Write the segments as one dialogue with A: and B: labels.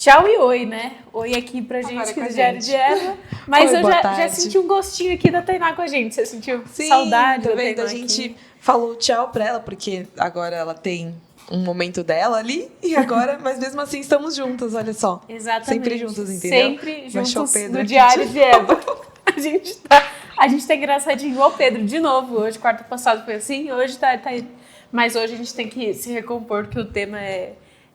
A: Tchau e oi, né? Oi aqui pra gente aqui do Diário de Eva. Mas
B: Oi,
A: eu já senti um gostinho aqui da Tainá com a gente. Você sentiu?
B: Sim,
A: Saudade
B: tá
A: da
B: vendo?
A: Tainá
B: A gente
A: aqui.
B: falou tchau pra ela, porque agora ela tem um momento dela ali, e agora, mas mesmo assim estamos juntas, olha só.
A: Exatamente.
B: Sempre juntas, entendeu?
A: Sempre
B: Vai
A: juntos
B: Pedro
A: no
B: aqui
A: Diário de Eva. A gente tá engraçadinho igual o Pedro, de novo. Hoje, quarta passada foi assim, hoje tá. Mas hoje a gente tem que se recompor, porque o tema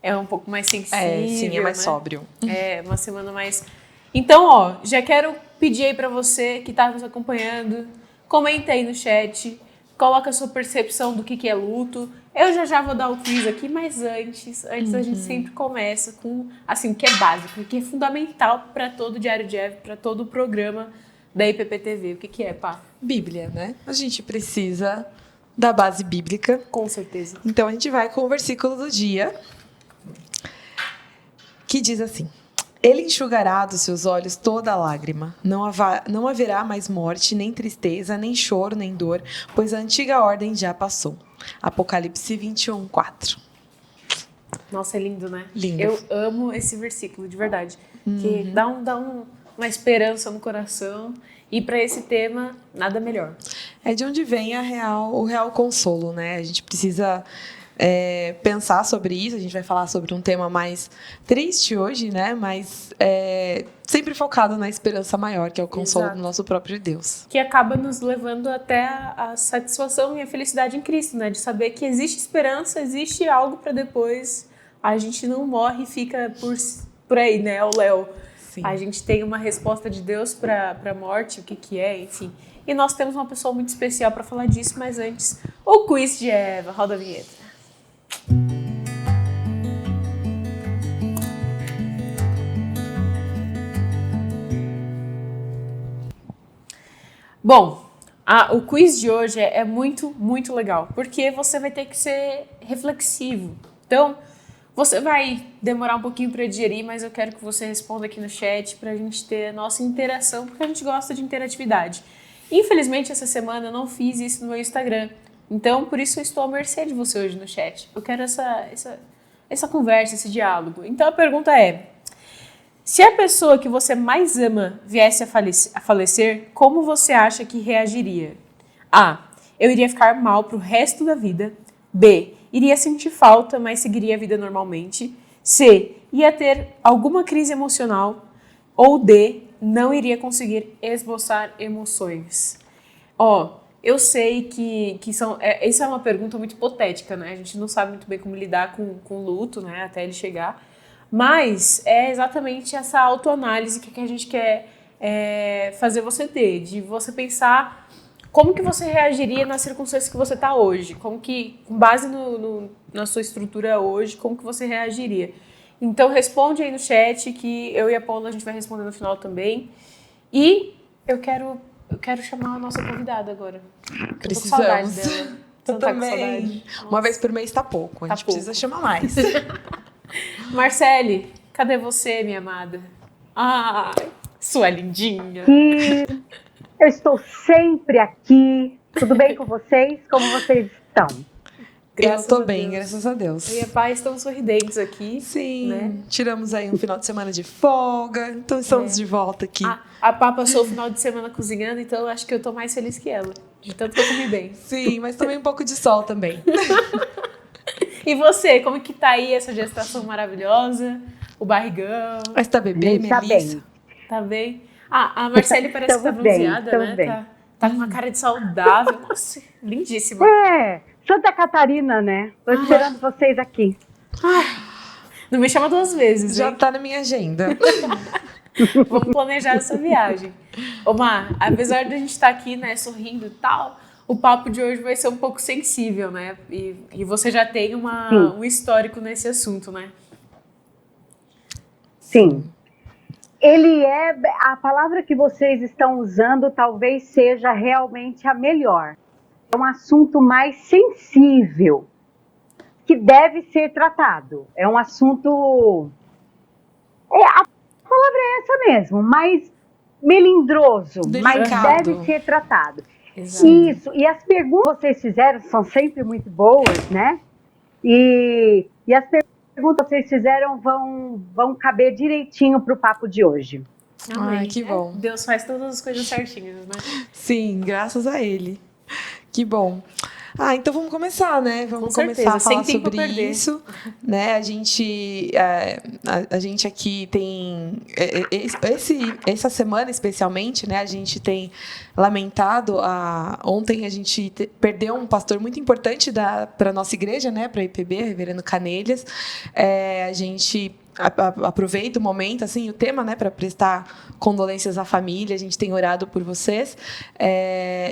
A: é um pouco mais sensível.
B: Sim, é mais
A: né?
B: sóbrio.
A: É, uma semana mais... Então, ó, já quero pedir aí pra você que tá nos acompanhando, comenta aí no chat, coloca a sua percepção do que é luto. Eu já vou dar o quiz aqui, mas antes a gente sempre começa com, assim, o que é básico, o que é fundamental para todo o Diário de Eva, para todo o programa da IPPTV. O que é, pá?
B: Bíblia, né? A gente precisa da base bíblica.
A: Com certeza.
B: Então a gente vai com o versículo do dia, que diz assim: Ele enxugará dos seus olhos toda a lágrima. Não haverá mais morte, nem tristeza, nem choro, nem dor, pois a antiga ordem já passou. Apocalipse 21, 4.
A: Nossa, é lindo, né?
B: Lindo.
A: Eu amo esse versículo, de verdade. Que dá uma esperança no coração. E para esse tema, nada melhor.
B: É de onde vem o real consolo, né? A gente precisa pensar sobre isso. A gente vai falar sobre um tema mais triste hoje, né? Mas sempre focado na esperança maior, que é o consolo
A: Exato.
B: do nosso próprio Deus.
A: Que acaba nos levando até a satisfação e a felicidade em Cristo, né? De saber que existe esperança, existe algo para depois. A gente não morre e fica por aí, né? O Léo.
B: Sim.
A: A gente tem uma resposta de Deus para a morte, o que é, enfim. E nós temos uma pessoa muito especial para falar disso, mas antes, o quiz de Eva. Roda a vinheta. Bom, o quiz de hoje é muito, muito legal, porque você vai ter que ser reflexivo. Então, você vai demorar um pouquinho para digerir, mas eu quero que você responda aqui no chat para a gente ter a nossa interação, porque a gente gosta de interatividade. Infelizmente, essa semana eu não fiz isso no meu Instagram, então por isso eu estou à mercê de você hoje no chat. Eu quero essa conversa, esse diálogo. Então a pergunta é: se a pessoa que você mais ama viesse a falecer, como você acha que reagiria? A. Eu iria ficar mal pro resto da vida. B. Iria sentir falta, mas seguiria a vida normalmente. C. Ia ter alguma crise emocional. Ou D. Não iria conseguir esboçar emoções. Eu sei que essa é uma pergunta muito hipotética, né? A gente não sabe muito bem como lidar com o luto, né? Até ele chegar. Mas é exatamente essa autoanálise que a gente quer fazer você ter, de você pensar como que você reagiria nas circunstâncias que você está hoje, como que, com base na sua estrutura hoje, como que você reagiria. Então responde aí no chat que eu e a Paula a gente vai responder no final também. E eu quero chamar a nossa convidada agora.
B: Precisamos.
A: Eu tô com saudade dela.
B: Eu também. Uma vez por mês tá pouco, a gente precisa chamar mais.
A: Marcele, cadê você, minha amada? Ah, sua lindinha.
C: Eu estou sempre aqui. Tudo bem com vocês? Como vocês estão?
B: Eu tô bem, graças a Deus.
A: Eu e a Pai estamos sorridentes aqui.
B: Sim,
A: né?
B: Tiramos aí um final de semana de folga, então estamos de volta aqui.
A: A Pá passou o final de semana cozinhando, então eu acho que eu tô mais feliz que ela, de tanto que eu comi bem.
B: Sim, mas também um pouco de sol também.
A: E você, como que tá aí essa gestação maravilhosa? O barrigão?
B: Mas tá bebê,
C: Tá
B: Melissa?
C: bem.
A: Tá bem? A Marcele parece que tá bronzeada, né?
C: Bem.
A: Tá com uma cara de saudável. Nossa, lindíssima.
C: Santa Catarina, né? Tô esperando vocês aqui.
A: Não me chama 2 vezes,
B: Já
A: hein?
B: tá na minha agenda.
A: Vamos planejar essa viagem. Ô Mar, apesar de a gente estar aqui, né, sorrindo e tal, o papo de hoje vai ser um pouco sensível, né? E você já tem um histórico nesse assunto, né?
C: Sim. A palavra que vocês estão usando talvez seja realmente a melhor. É um assunto mais sensível, que deve ser tratado. É um assunto... a palavra é essa mesmo, mais melindroso, mas deve ser tratado.
A: Exato.
C: Isso, e as perguntas que vocês fizeram são sempre muito boas, né? E as perguntas que vocês fizeram vão caber direitinho para o papo de hoje.
B: Ai, que bom.
A: Deus faz todas as coisas certinhas, né?
B: Sim, graças a Ele. Que bom. Então vamos começar, né? Vamos começar a falar sobre isso, né? A gente aqui tem essa semana especialmente, né? A gente tem lamentado. Ontem a gente perdeu um pastor muito importante para a nossa igreja, né? Para a IPB, Reverendo Canelhas. A gente aproveita o momento, assim, o tema, né, para prestar condolências à família. A gente tem orado por vocês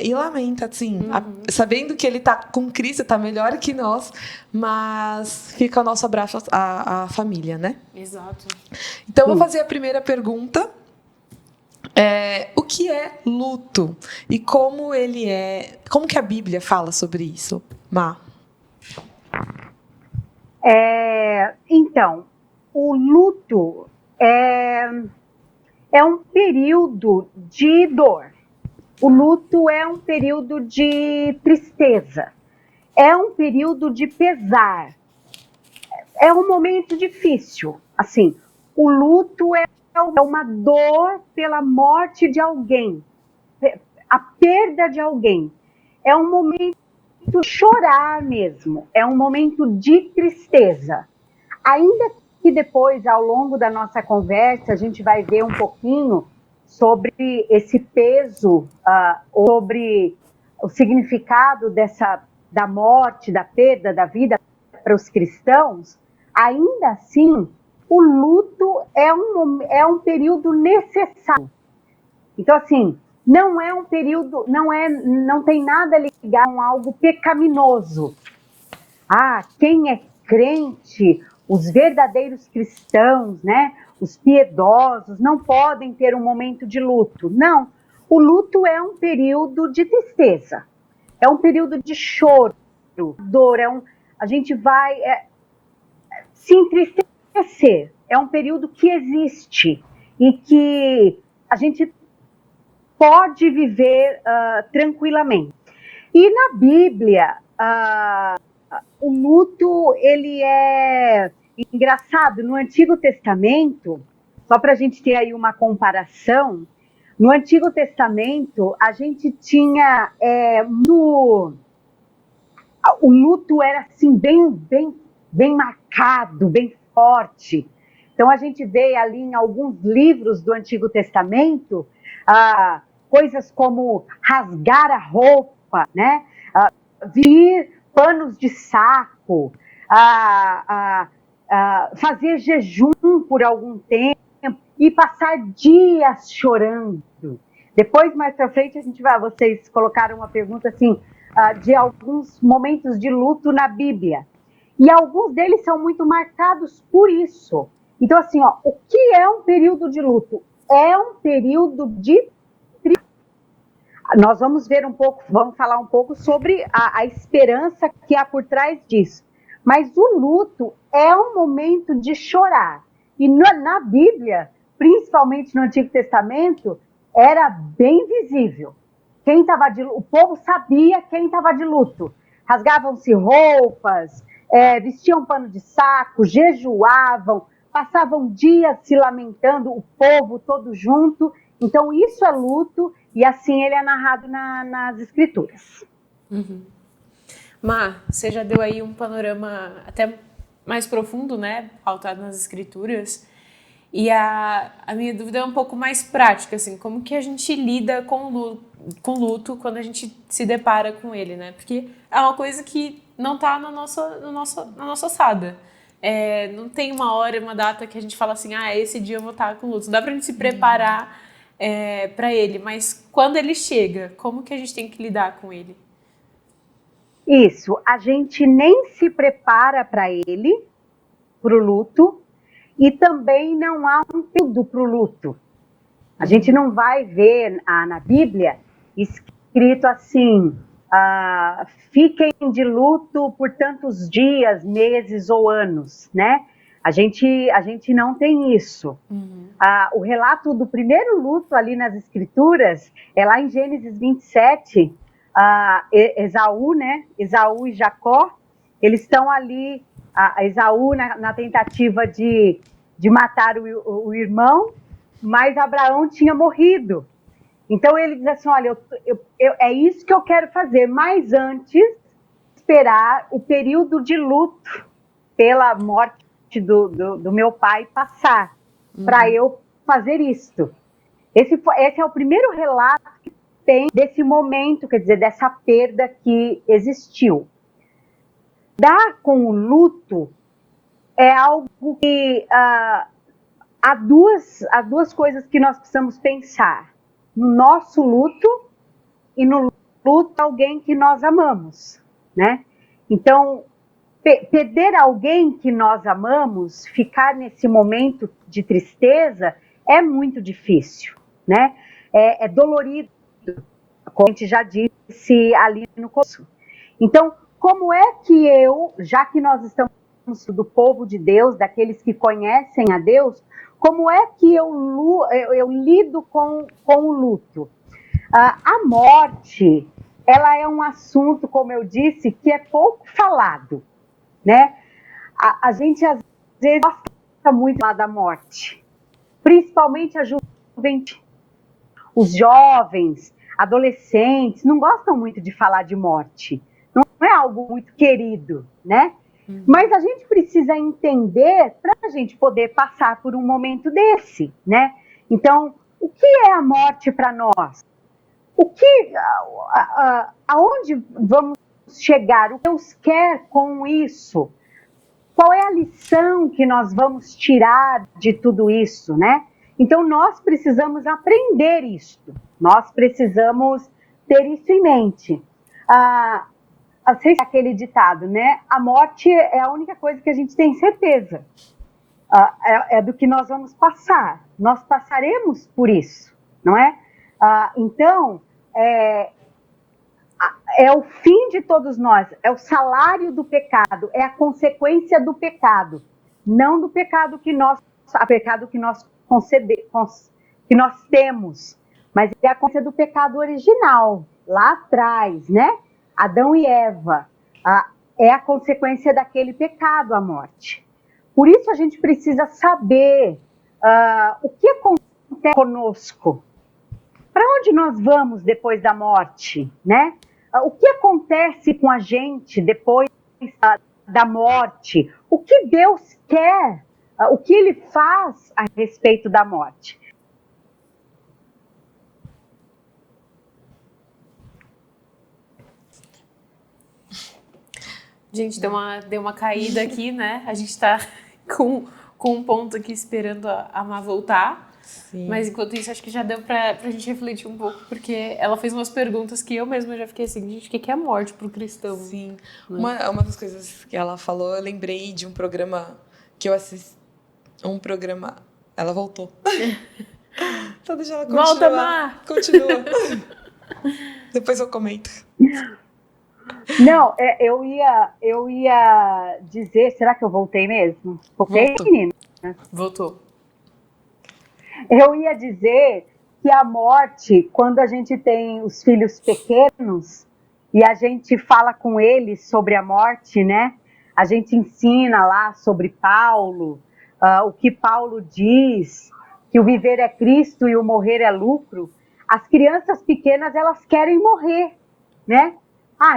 B: e lamenta, assim, sabendo que ele está com Cristo, está melhor que nós, mas fica o nosso abraço à família, né?
A: Exato.
B: Então, vou fazer a primeira pergunta. O que é luto e como que a Bíblia fala sobre isso, Má?
C: Então, o luto é um período de dor. O luto é um período de tristeza. É um período de pesar. É um momento difícil. Assim, o luto é uma dor pela morte de alguém, a perda de alguém. É um momento de chorar mesmo. É um momento de tristeza. Ainda que depois, ao longo da nossa conversa, a gente vai ver um pouquinho sobre esse peso, sobre o significado da morte, da perda da vida para os cristãos, ainda assim, o luto é um período necessário. Então, assim, não é um período, não tem nada ligado com algo pecaminoso. Quem é crente, os verdadeiros cristãos, né, os piedosos, não podem ter um momento de luto. Não, o luto é um período de tristeza, é um período de choro, dor, a gente vai se entristecer, é um período que existe e que a gente pode viver tranquilamente. E na Bíblia, o luto, ele é engraçado. No Antigo Testamento, só para a gente ter aí uma comparação, no Antigo Testamento, a gente tinha o luto era assim, bem marcado, bem forte. Então, a gente vê ali em alguns livros do Antigo Testamento coisas como rasgar a roupa, né? Vestir panos de saco, fazer jejum por algum tempo e passar dias chorando. Depois, mais para frente, vocês colocaram uma pergunta assim, de alguns momentos de luto na Bíblia. E alguns deles são muito marcados por isso. Então, assim, o que é um período de luto? É um período de nós vamos falar um pouco sobre a esperança que há por trás disso. Mas o luto é um momento de chorar. E na Bíblia, principalmente no Antigo Testamento, era bem visível. O povo sabia quem estava de luto. Rasgavam-se roupas, vestiam pano de saco, jejuavam, passavam dias se lamentando, o povo todo junto. Então, isso é luto, e assim ele é narrado nas Escrituras.
A: Má, você já deu aí um panorama até mais profundo, né, pautado nas Escrituras, e a minha dúvida é um pouco mais prática, assim, como que a gente lida com luto quando a gente se depara com ele, né, porque é uma coisa que não está na nossa ossada. Não tem uma hora, uma data que a gente fala assim, esse dia eu vou estar com luto. Dá pra gente se preparar para ele, mas quando ele chega, como que a gente tem que lidar com ele?
C: Isso, a gente nem se prepara para ele, para o luto, e também não há um período para o luto. A gente não vai ver na Bíblia escrito assim, fiquem de luto por tantos dias, meses ou anos, né? A gente não tem isso. O relato do primeiro luto ali nas Escrituras é lá em Gênesis 27, Esaú, né? Esaú e Jacó, eles estão ali a Esaú na tentativa de matar o irmão, mas Abraão tinha morrido. Então ele diz assim, olha, é isso que eu quero fazer, mas antes esperar o período de luto pela morte do meu pai passar, para eu fazer isto. Esse é o primeiro relato que tem desse momento, quer dizer, dessa perda que existiu. Dar com o luto é algo que há duas coisas que nós precisamos pensar. No nosso luto e no luto de alguém que nós amamos, né? Então, perder alguém que nós amamos, ficar nesse momento de tristeza, é muito difícil, né? É dolorido, como a gente já disse ali no começo. Então, como é que já que nós estamos do povo de Deus, daqueles que conhecem a Deus, como é que eu lido com o luto? A morte, ela é um assunto, como eu disse, que é pouco falado, né? A gente, às vezes, gosta muito da morte, principalmente a juventude. Os jovens, adolescentes, não gostam muito de falar de morte. Não é algo muito querido, né? Mas a gente precisa entender para a gente poder passar por um momento desse, né? Então, o que é a morte para nós? Aonde vamos chegar? O que Deus quer com isso? Qual é a lição que nós vamos tirar de tudo isso, né? Então, nós precisamos aprender isso. Nós precisamos ter isso em mente. Sei se é aquele ditado, né? A morte é a única coisa que a gente tem certeza. É do que nós vamos passar. Nós passaremos por isso, não é? Então, é o fim de todos nós, é o salário do pecado, é a consequência do pecado, não do pecado que nós temos, mas é a consequência do pecado original, lá atrás, né? Adão e Eva, é a consequência daquele pecado, a morte. Por isso a gente precisa saber o que acontece conosco. Para onde nós vamos depois da morte, né? O que acontece com a gente depois da morte? O que Deus quer? O que Ele faz a respeito da morte?
A: Gente, deu uma caída aqui, né? A gente tá com um ponto aqui esperando a Má voltar. Sim. Mas enquanto isso, acho que já deu pra gente refletir um pouco, porque ela fez umas perguntas que eu mesma já fiquei assim, gente, o que é a morte pro cristão?
B: Sim. Uma das coisas que ela falou, eu lembrei de um programa que eu assisti. Ela voltou. Então deixa ela continuar.
A: Volta, Má!
B: Continua. Depois eu comento.
C: Não, eu ia dizer, será que eu voltei mesmo? Voltei, menina?
A: Voltou.
C: Eu ia dizer que a morte, quando a gente tem os filhos pequenos e a gente fala com eles sobre a morte, né? A gente ensina lá sobre Paulo, o que Paulo diz, que o viver é Cristo e o morrer é lucro. As crianças pequenas, elas querem morrer, né?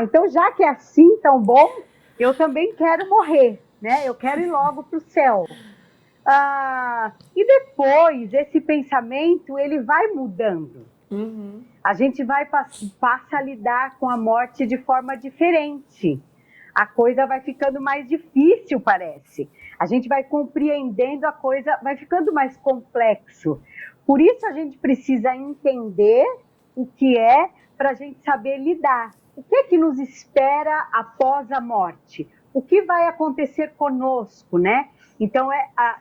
C: Então já que é assim tão bom, eu também quero morrer, né? Eu quero ir logo para o céu. E depois, esse pensamento, ele vai mudando.
A: Uhum.
C: A gente passa a lidar com a morte de forma diferente. A coisa vai ficando mais difícil, parece. A gente vai compreendendo a coisa, vai ficando mais complexo. Por isso a gente precisa entender o que é para a gente saber lidar. O que é que nos espera após a morte? O que vai acontecer conosco, né? Então,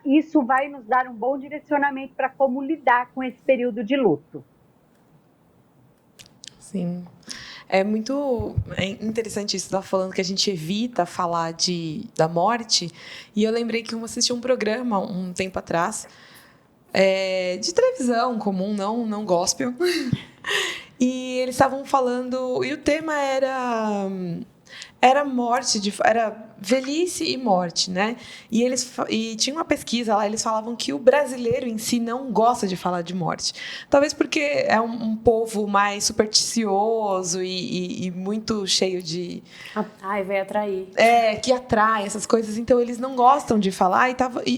C: isso vai nos dar um bom direcionamento para como lidar com esse período de luto.
B: Sim. É muito interessante isso, você está falando que a gente evita falar da morte. E eu lembrei que eu assisti um programa um tempo atrás, de televisão comum, não gospel. E eles estavam falando, e o tema era era era velhice e morte, né? E tinha uma pesquisa lá, eles falavam que o brasileiro em si não gosta de falar de morte. Talvez porque é um povo mais supersticioso e muito cheio de...
A: Ai, vai atrair.
B: Que atrai essas coisas, então eles não gostam de falar,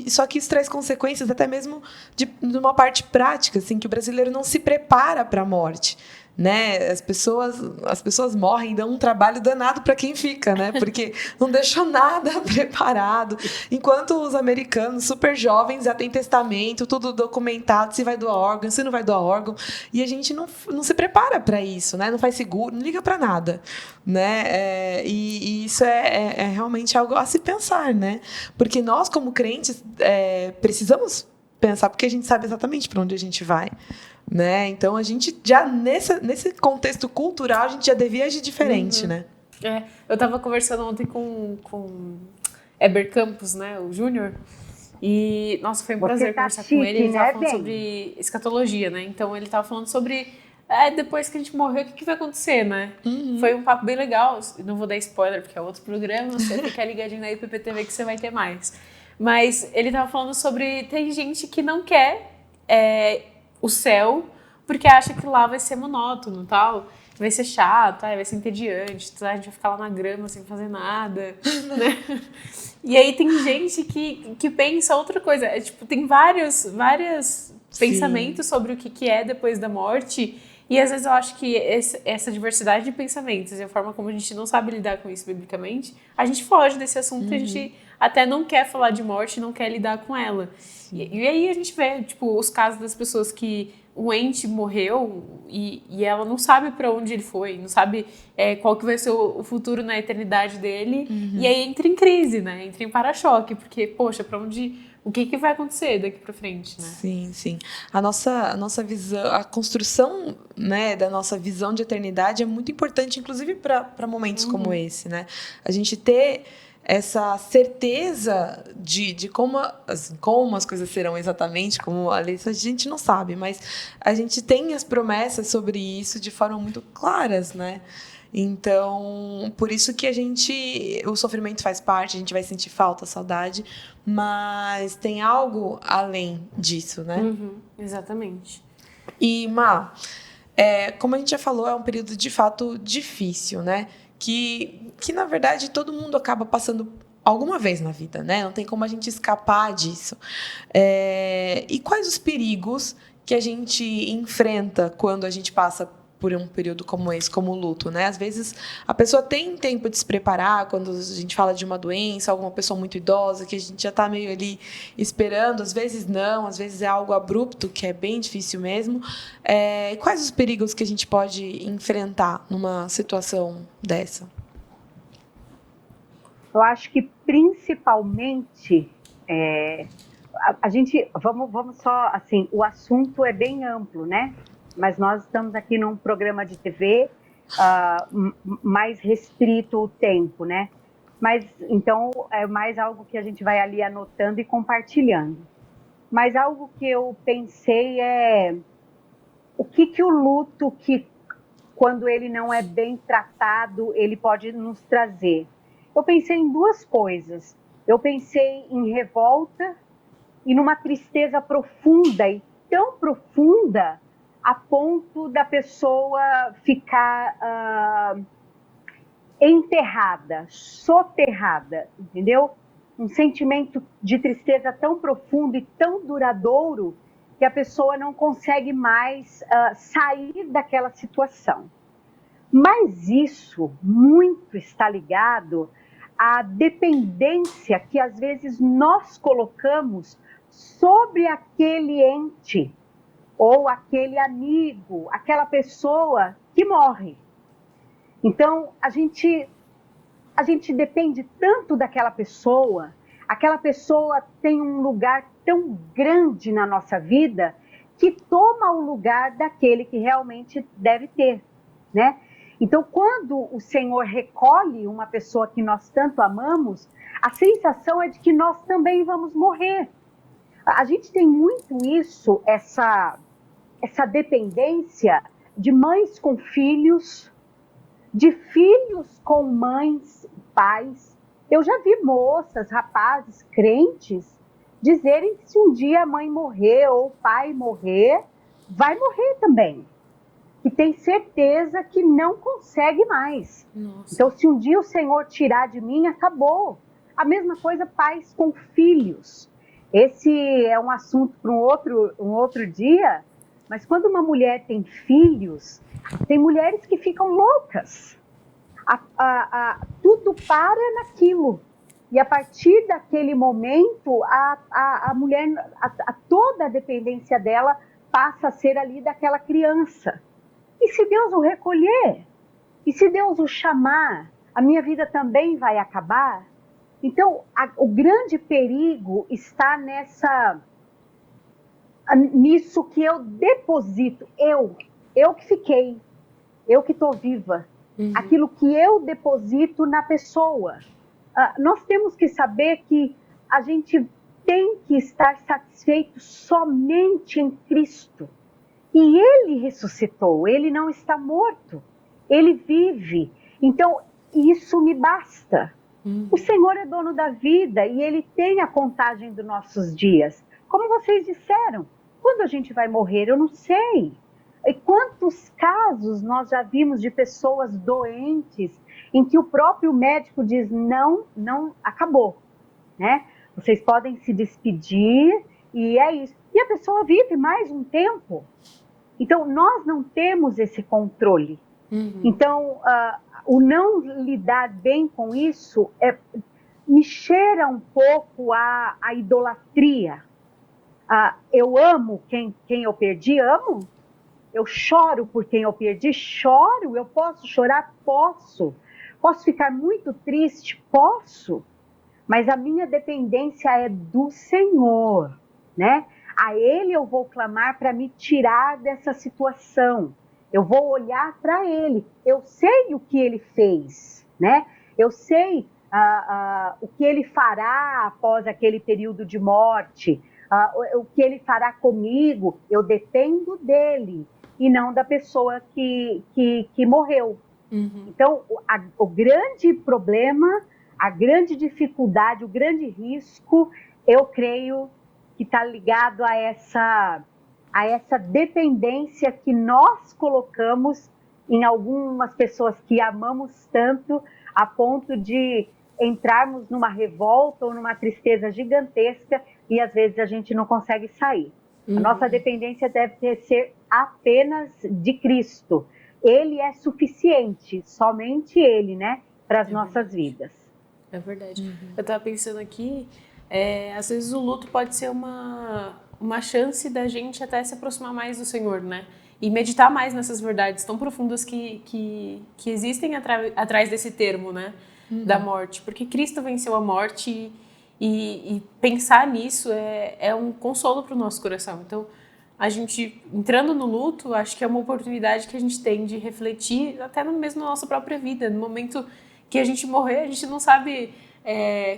B: só que isso traz consequências até mesmo de uma parte prática, assim, que o brasileiro não se prepara para a morte. Né? As pessoas morrem, dão um trabalho danado para quem fica, né? Porque não deixou nada preparado. Enquanto os americanos, super jovens, já têm testamento, tudo documentado, se vai doar órgão, se não vai doar órgão. E a gente não se prepara para isso, né? Não faz seguro, não liga para nada. Né? E isso é realmente algo a se pensar, né? Porque nós, como crentes, precisamos pensar, porque a gente sabe exatamente para onde a gente vai. Né? Então, a gente já, nesse contexto cultural, a gente já devia agir diferente, né?
A: Eu estava conversando ontem com Heber Campos, né, o Júnior, e, nossa, foi um prazer conversar com ele. Ele estava falando sobre escatologia, né? Então, ele estava falando sobre, depois que a gente morrer, o que vai acontecer, né? Foi um papo bem legal. Não vou dar spoiler, porque é outro programa, você fica ligadinho na IPPTV que você vai ter mais. Mas ele estava falando sobre, tem gente que não quer o céu, porque acha que lá vai ser monótono, tal, vai ser chato, vai ser entediante, a gente vai ficar lá na grama sem fazer nada, né? E aí tem gente que pensa outra coisa, tipo, tem vários pensamentos sobre o que é depois da morte, e às vezes eu acho que essa diversidade de pensamentos e a forma como a gente não sabe lidar com isso biblicamente, a gente foge desse assunto, a gente até não quer falar de morte, não quer lidar com ela. E aí a gente vê, tipo, os casos das pessoas que o ente morreu e ela não sabe para onde ele foi, não sabe qual que vai ser o futuro na eternidade dele, e aí entra em crise, né? Entra em para-choque, porque, poxa, o que vai acontecer daqui para frente, né?
B: Sim. A nossa visão, a construção, né, da nossa visão de eternidade é muito importante, inclusive para momentos como esse, né? A gente ter essa certeza de como as coisas serão exatamente, como a gente não sabe, mas a gente tem as promessas sobre isso de forma muito claras, né? Então, por isso que o sofrimento faz parte, a gente vai sentir falta, saudade, mas tem algo além disso, né?
A: Exatamente.
B: E, como a gente já falou, é um período de fato difícil, né? Que na verdade todo mundo acaba passando alguma vez na vida, né? Não tem como a gente escapar disso. E quais os perigos que a gente enfrenta quando a gente passa por um período como esse, como o luto, né? Às vezes a pessoa tem tempo de se preparar quando a gente fala de uma doença, alguma pessoa muito idosa que a gente já está meio ali esperando, às vezes não, às vezes é algo abrupto, que é bem difícil mesmo. Quais os perigos que a gente pode enfrentar numa situação dessa?
C: Eu acho que principalmente a gente vamos só assim, o assunto é bem amplo, né? Mas nós estamos aqui num programa de TV mais restrito o tempo, né? Mas então é mais algo que a gente vai ali anotando e compartilhando. Mas algo que eu pensei o que o luto, que quando ele não é bem tratado, ele pode nos trazer. Eu pensei em duas coisas. Eu pensei em revolta e numa tristeza profunda, e tão profunda a ponto da pessoa ficar enterrada, soterrada, entendeu? Um sentimento de tristeza tão profundo e tão duradouro que a pessoa não consegue mais sair daquela situação. Mas isso muito está ligado à dependência que às vezes nós colocamos sobre aquele ente ou aquele amigo, aquela pessoa que morre. Então, a gente depende tanto daquela pessoa, aquela pessoa tem um lugar tão grande na nossa vida que toma o lugar daquele que realmente deve ter, né? Então, quando o Senhor recolhe uma pessoa que nós tanto amamos, a sensação é de que nós também vamos morrer. A gente tem muito isso, essa dependência de mães com filhos, de filhos com mães pais. Eu já vi moças, rapazes, crentes, dizerem que se um dia a mãe morrer ou o pai morrer, vai morrer também. Que tem certeza que não consegue mais.
A: Nossa.
C: Então, se um dia o Senhor tirar de mim, acabou. A mesma coisa pais com filhos. Esse é um assunto para um outro dia, mas quando uma mulher tem filhos, tem mulheres que ficam loucas. Tudo para naquilo. E a partir daquele momento, a mulher, toda a dependência dela passa a ser ali daquela criança. E se Deus o recolher? E se Deus o chamar? A minha vida também vai acabar? Então, o grande perigo está nisso que eu deposito. Eu que fiquei, eu que estou viva. Aquilo que eu deposito na pessoa. Nós temos que saber que a gente tem que estar satisfeito somente em Cristo. E Ele ressuscitou, Ele não está morto, Ele vive. Então, isso me basta. O Senhor é dono da vida e Ele tem a contagem dos nossos dias. Como vocês disseram, quando a gente vai morrer, eu não sei. E quantos casos nós já vimos de pessoas doentes em que o próprio médico diz, não, acabou. Né? Vocês podem se despedir e é isso. E a pessoa vive mais um tempo. Então, nós não temos esse controle. Então, o não lidar bem com isso me cheira um pouco a idolatria. Eu amo quem eu perdi, amo. Eu choro por quem eu perdi, choro. Eu posso chorar? Posso. Posso ficar muito triste? Posso. Mas a minha dependência é do Senhor, né? A Ele eu vou clamar para me tirar dessa situação. Eu vou olhar para Ele. Eu sei o que Ele fez, né? Eu sei o que Ele fará após aquele período de morte. O que Ele fará comigo. Eu dependo dEle e não da pessoa que morreu. Então, o grande problema, a grande dificuldade, o grande risco, eu creio que está ligado a essa dependência que nós colocamos em algumas pessoas que amamos tanto, a ponto de entrarmos numa revolta ou numa tristeza gigantesca e às vezes a gente não consegue sair. A nossa dependência deve ser apenas de Cristo. Ele é suficiente, somente Ele, né, para as nossas vidas.
A: É verdade. Eu estava pensando aqui, às vezes o luto pode ser uma chance da gente até se aproximar mais do Senhor, né? E meditar mais nessas verdades tão profundas que existem atrás desse termo, né? Da morte. Porque Cristo venceu a morte e pensar nisso é um consolo para o nosso coração. Então, a gente, entrando no luto, acho que é uma oportunidade que a gente tem de refletir até mesmo na nossa própria vida. No momento que a gente morrer, a gente não sabe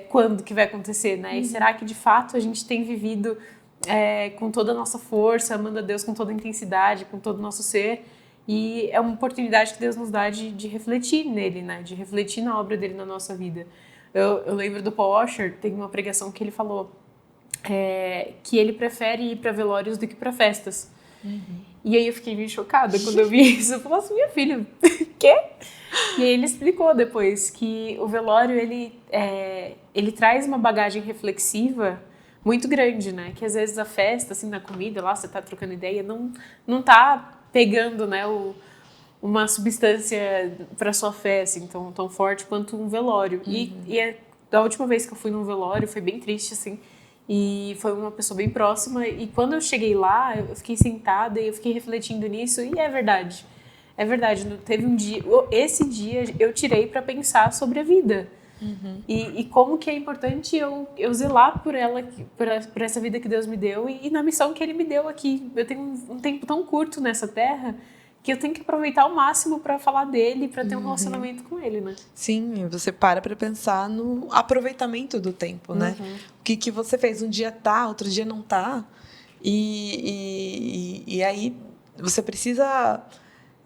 A: quando que vai acontecer, né? E será que, de fato, a gente tem vivido com toda a nossa força, amando a Deus com toda a intensidade, com todo o nosso ser? E é uma oportunidade que Deus nos dá de refletir nele, né? De refletir na obra dele na nossa vida. Eu lembro do Paul Washer, tem uma pregação que ele falou que ele prefere ir para velórios do que para festas. E aí eu fiquei meio chocada quando eu vi isso. Eu falei assim, minha filha, quê? E aí ele explicou depois que o velório, ele traz uma bagagem reflexiva muito grande, né? Que às vezes a festa, assim, na comida, lá você tá trocando ideia, não tá pegando, né, uma substância para sua fé, assim, tão forte quanto um velório. E da última vez que eu fui num velório, foi bem triste, assim, e foi uma pessoa bem próxima, e quando eu cheguei lá, eu fiquei sentada e eu fiquei refletindo nisso, e é verdade, teve um dia, esse dia eu tirei para pensar sobre a vida, e como que é importante eu zelar por ela, por essa vida que Deus me deu, e na missão que Ele me deu aqui. Eu tenho um tempo tão curto nessa terra, que eu tenho que aproveitar ao máximo para falar dele, para ter um relacionamento com ele, né?
B: Sim, você para pensar no aproveitamento do tempo, né? O que você fez um dia tá, outro dia não tá. E aí você precisa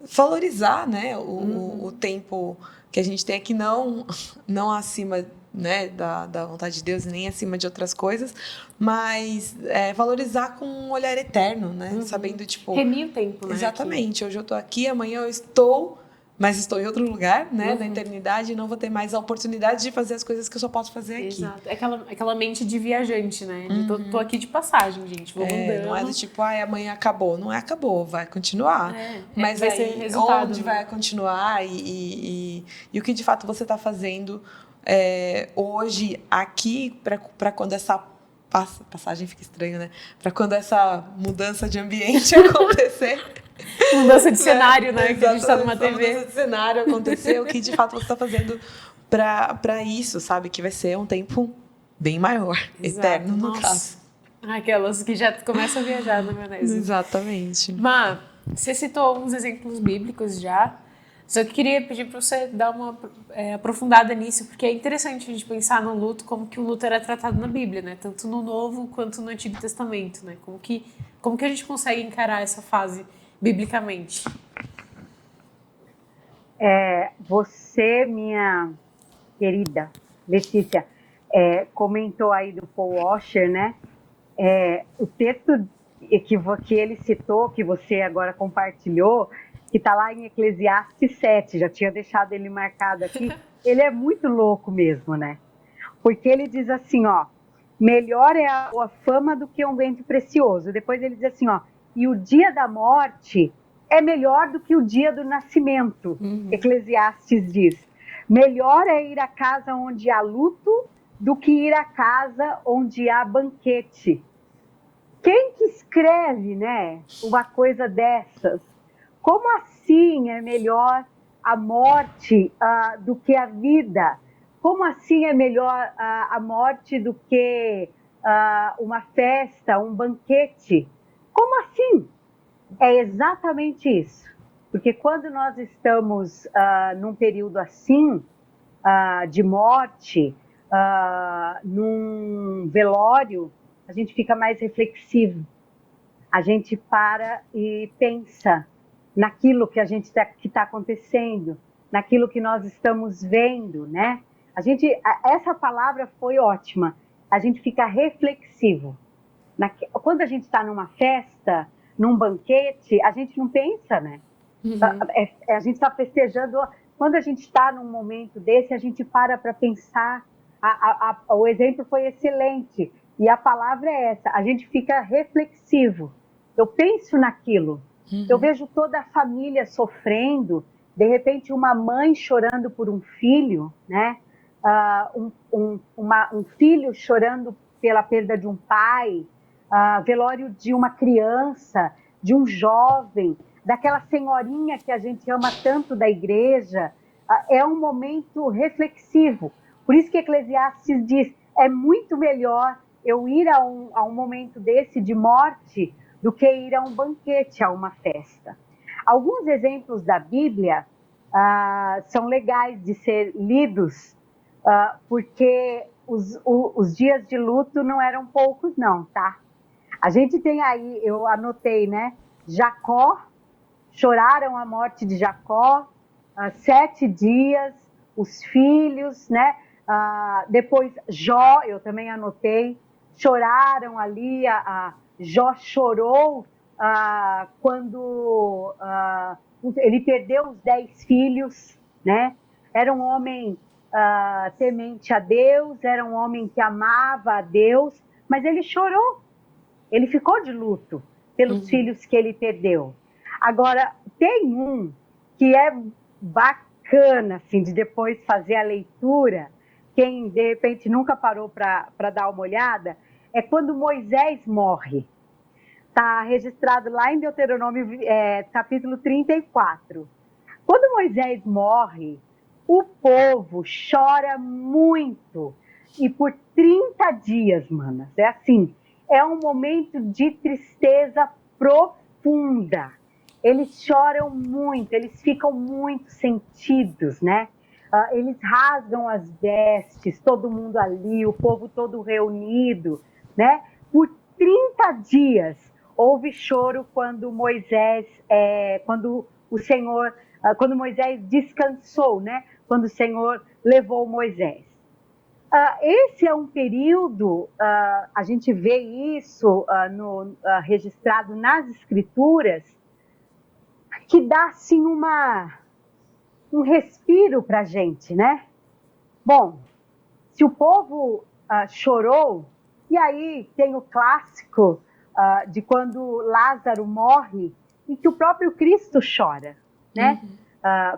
B: valorizar, né, o tempo que a gente tem aqui, não acima, né, da vontade de Deus, nem acima de outras coisas, mas valorizar com um olhar eterno, né, sabendo, tipo...
A: Remir o tempo, né?
B: Exatamente. Hoje eu estou aqui, amanhã eu estou... Mas estou em outro lugar, né, na eternidade, e não vou ter mais a oportunidade de fazer as coisas que eu só posso fazer aqui.
A: Exato. É aquela mente de viajante, né? De tô aqui de passagem, gente. Vou andando.
B: Não é do tipo, amanhã acabou. Não é acabou, vai continuar. Mas
A: vai
B: aí,
A: ser resultado,
B: onde
A: né?
B: vai continuar e o que de fato você está fazendo hoje, aqui, para quando essa passagem fica estranha, né? Para quando essa mudança de ambiente acontecer...
A: Mudança de cenário, né? Que a gente tá numa TV.
B: Mudança de cenário acontecer, o que de fato você está fazendo para isso, sabe? Que vai ser um tempo bem maior, eterno, no caso.
A: Aquelas que já começam a viajar na maionese.
B: Exatamente.
A: Mas você citou alguns exemplos bíblicos já. Só que queria pedir para você dar uma aprofundada nisso, porque é interessante a gente pensar no luto, como que o luto era tratado na Bíblia, né? Tanto no Novo quanto no Antigo Testamento, né? Como que a gente consegue encarar essa fase biblicamente?
C: Você, minha querida Letícia, comentou aí do Paul Washer, né? O texto que ele citou, que você agora compartilhou, que está lá em Eclesiastes 7, já tinha deixado ele marcado aqui, ele é muito louco mesmo, né? Porque ele diz assim, ó, melhor é a fama do que um bem precioso. Depois ele diz assim, ó, e o dia da morte é melhor do que o dia do nascimento. Eclesiastes diz, melhor é ir à casa onde há luto do que ir à casa onde há banquete. Quem que escreve, né, uma coisa dessas? Como assim é melhor a morte do que a vida? Como assim é melhor a morte do que uma festa, um banquete? Como assim? É exatamente isso. Porque quando nós estamos num período assim, de morte, num velório, a gente fica mais reflexivo. A gente para e pensa naquilo que que está acontecendo, naquilo que nós estamos vendo, né? Essa palavra foi ótima. A gente fica reflexivo. Quando a gente está numa festa, num banquete, a gente não pensa, né? A gente está festejando. Quando a gente está num momento desse, a gente para pensar. O exemplo foi excelente. E a palavra é essa, a gente fica reflexivo. Eu penso naquilo. Eu vejo toda a família sofrendo, de repente uma mãe chorando por um filho, né? Um filho chorando pela perda de um pai, velório de uma criança, de um jovem, daquela senhorinha que a gente ama tanto da igreja. É um momento reflexivo. Por isso que Eclesiastes diz, é muito melhor eu ir a um momento desse de morte do que ir a um banquete, a uma festa. Alguns exemplos da Bíblia são legais de ser lidos, porque os dias de luto não eram poucos não, tá? A gente tem aí, eu anotei, né? Jacó, choraram a morte de Jacó, 7 dias, os filhos, né? Depois Jó, eu também anotei, choraram ali, Jó chorou quando ele perdeu os 10 filhos, né? Era um homem temente a Deus, era um homem que amava a Deus, mas ele chorou, ele ficou de luto pelos filhos que ele perdeu. Agora, tem um que é bacana, assim, de depois fazer a leitura, quem de repente nunca parou para dar uma olhada, é quando Moisés morre. Está registrado lá em Deuteronômio capítulo 34. Quando Moisés morre, o povo chora muito. E por 30 dias, manas, é assim, é um momento de tristeza profunda. Eles choram muito, eles ficam muito sentidos, né? Eles rasgam as vestes, todo mundo ali, o povo todo reunido, né? Por 30 dias houve choro quando o Senhor, quando Moisés descansou, né? Quando o Senhor levou Moisés. Esse é um período, a gente vê isso registrado nas Escrituras, que dá assim um respiro para a gente, né? Bom, se o povo chorou, e aí tem o clássico de quando Lázaro morre e que o próprio Cristo chora, né?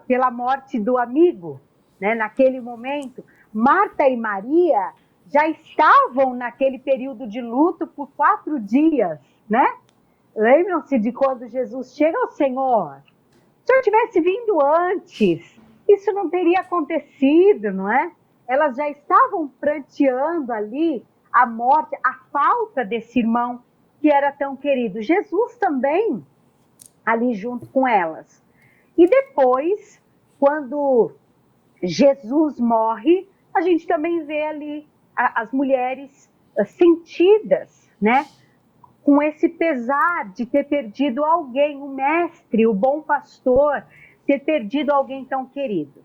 C: Pela morte do amigo, né? Naquele momento, Marta e Maria já estavam naquele período de luto por 4 dias, né? Lembram-se de quando Jesus chega ao Senhor? Se eu tivesse vindo antes, isso não teria acontecido, não é? Elas já estavam pranteando ali a morte, a falta desse irmão que era tão querido. Jesus também ali junto com elas. E depois, quando Jesus morre, a gente também vê ali as mulheres sentidas, né? Com esse pesar de ter perdido alguém, o mestre, o bom pastor, ter perdido alguém tão querido.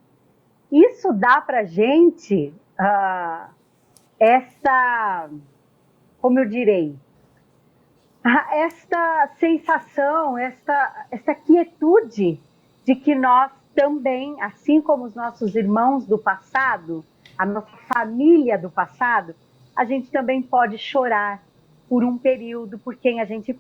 C: Isso dá para a gente essa, como eu direi, esta sensação, esta quietude de que nós também, assim como os nossos irmãos do passado, a nossa família do passado, a gente também pode chorar por um período por quem a gente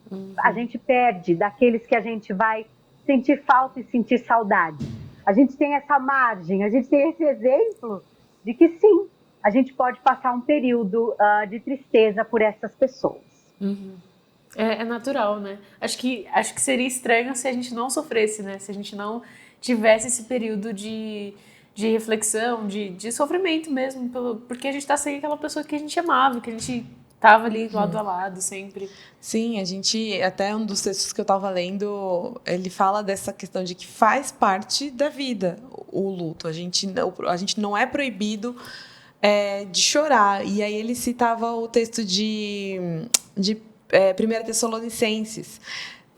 C: perde, daqueles que a gente vai sentir falta e sentir saudade. A gente tem essa margem, a gente tem esse exemplo de que sim, a gente pode passar um período de tristeza por essas pessoas.
A: É natural, né? Acho que seria estranho se a gente não sofresse, né? Se a gente não tivesse esse período de reflexão, de sofrimento mesmo, porque a gente tá sem aquela pessoa que a gente amava, que a gente tava ali lado a lado sempre.
B: Sim, até um dos textos que eu estava lendo, ele fala dessa questão de que faz parte da vida o luto. A gente não é proibido de chorar. E aí ele citava o texto de 1 Tessalonicenses.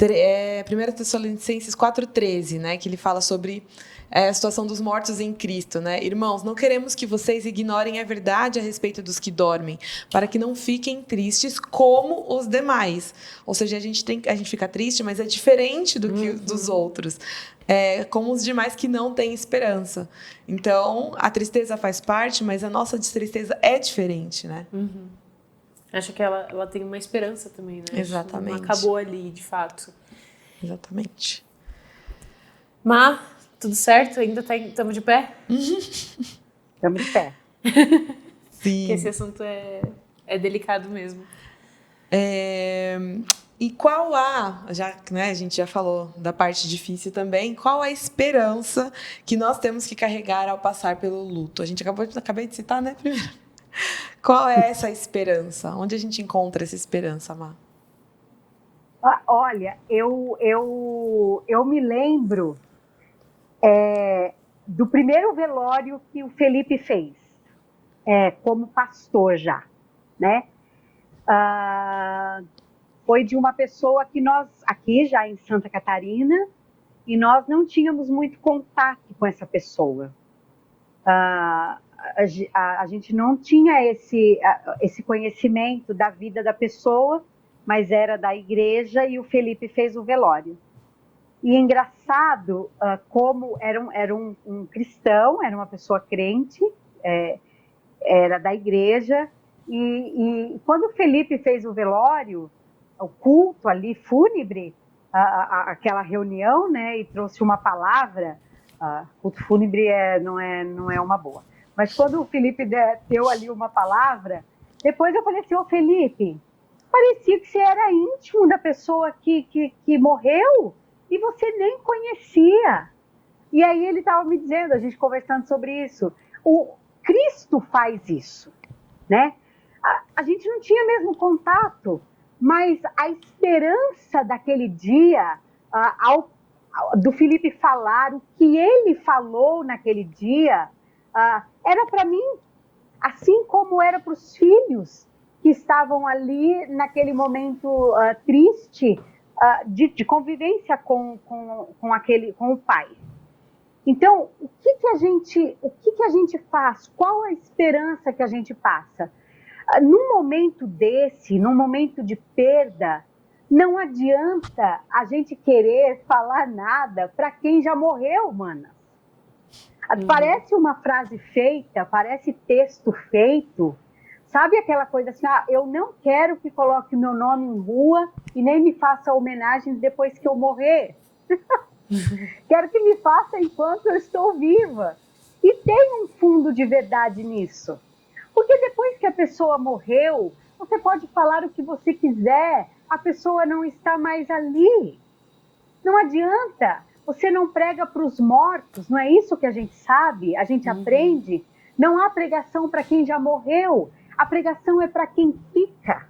B: 1 Tessalonicenses 4,13, né, que ele fala sobre a situação dos mortos em Cristo, né? Irmãos, não queremos que vocês ignorem a verdade a respeito dos que dormem, para que não fiquem tristes como os demais. Ou seja, a gente fica triste, mas é diferente do que dos outros. Como os demais que não têm esperança. Então, a tristeza faz parte, mas a nossa tristeza é diferente, né?
A: Acho que ela tem uma esperança também, né?
B: Exatamente.
A: Não acabou ali, de fato.
B: Exatamente.
A: Má, tudo certo? Ainda estamos de pé?
C: Estamos de pé.
B: Sim.
A: Porque esse assunto é delicado mesmo.
B: E qual já né, a gente já falou da parte difícil também, qual a esperança que nós temos que carregar ao passar pelo luto? A gente acabei de citar, né, primeiro? Qual é essa esperança? Onde a gente encontra essa esperança, Má?
C: Olha, eu me lembro do primeiro velório que o Felipe fez, como pastor já, né? Foi de uma pessoa que nós, aqui já em Santa Catarina, e nós não tínhamos muito contato com essa pessoa. A gente não tinha esse conhecimento da vida da pessoa, mas era da igreja e o Felipe fez o velório. E é engraçado como era um cristão, era uma pessoa crente, era da igreja, e quando o Felipe fez o velório, o culto ali fúnebre, aquela reunião, né, e trouxe uma palavra, culto fúnebre não é uma boa. Mas quando o Felipe deu ali uma palavra, depois eu falei assim, ô Felipe, parecia que você era íntimo da pessoa que morreu e você nem conhecia. E aí ele estava me dizendo, a gente conversando sobre isso, o Cristo faz isso, né? A gente não tinha mesmo contato, mas a esperança daquele dia, do Felipe falar, o que ele falou naquele dia, era para mim, assim como era para os filhos que estavam ali naquele momento triste, de convivência com o pai. Então, o que a gente faz? Qual a esperança que a gente passa? Num momento desse, num momento de perda, não adianta a gente querer falar nada para quem já morreu, mana. Parece uma frase feita, parece texto feito. Sabe aquela coisa assim, eu não quero que coloque meu nome em rua e nem me faça homenagens depois que eu morrer. Quero que me faça enquanto eu estou viva. E tem um fundo de verdade nisso. Porque depois que a pessoa morreu, você pode falar o que você quiser, a pessoa não está mais ali. Não adianta. Você não prega para os mortos, não é isso que a gente sabe, a gente aprende. Não há pregação para quem já morreu, a pregação é para quem fica.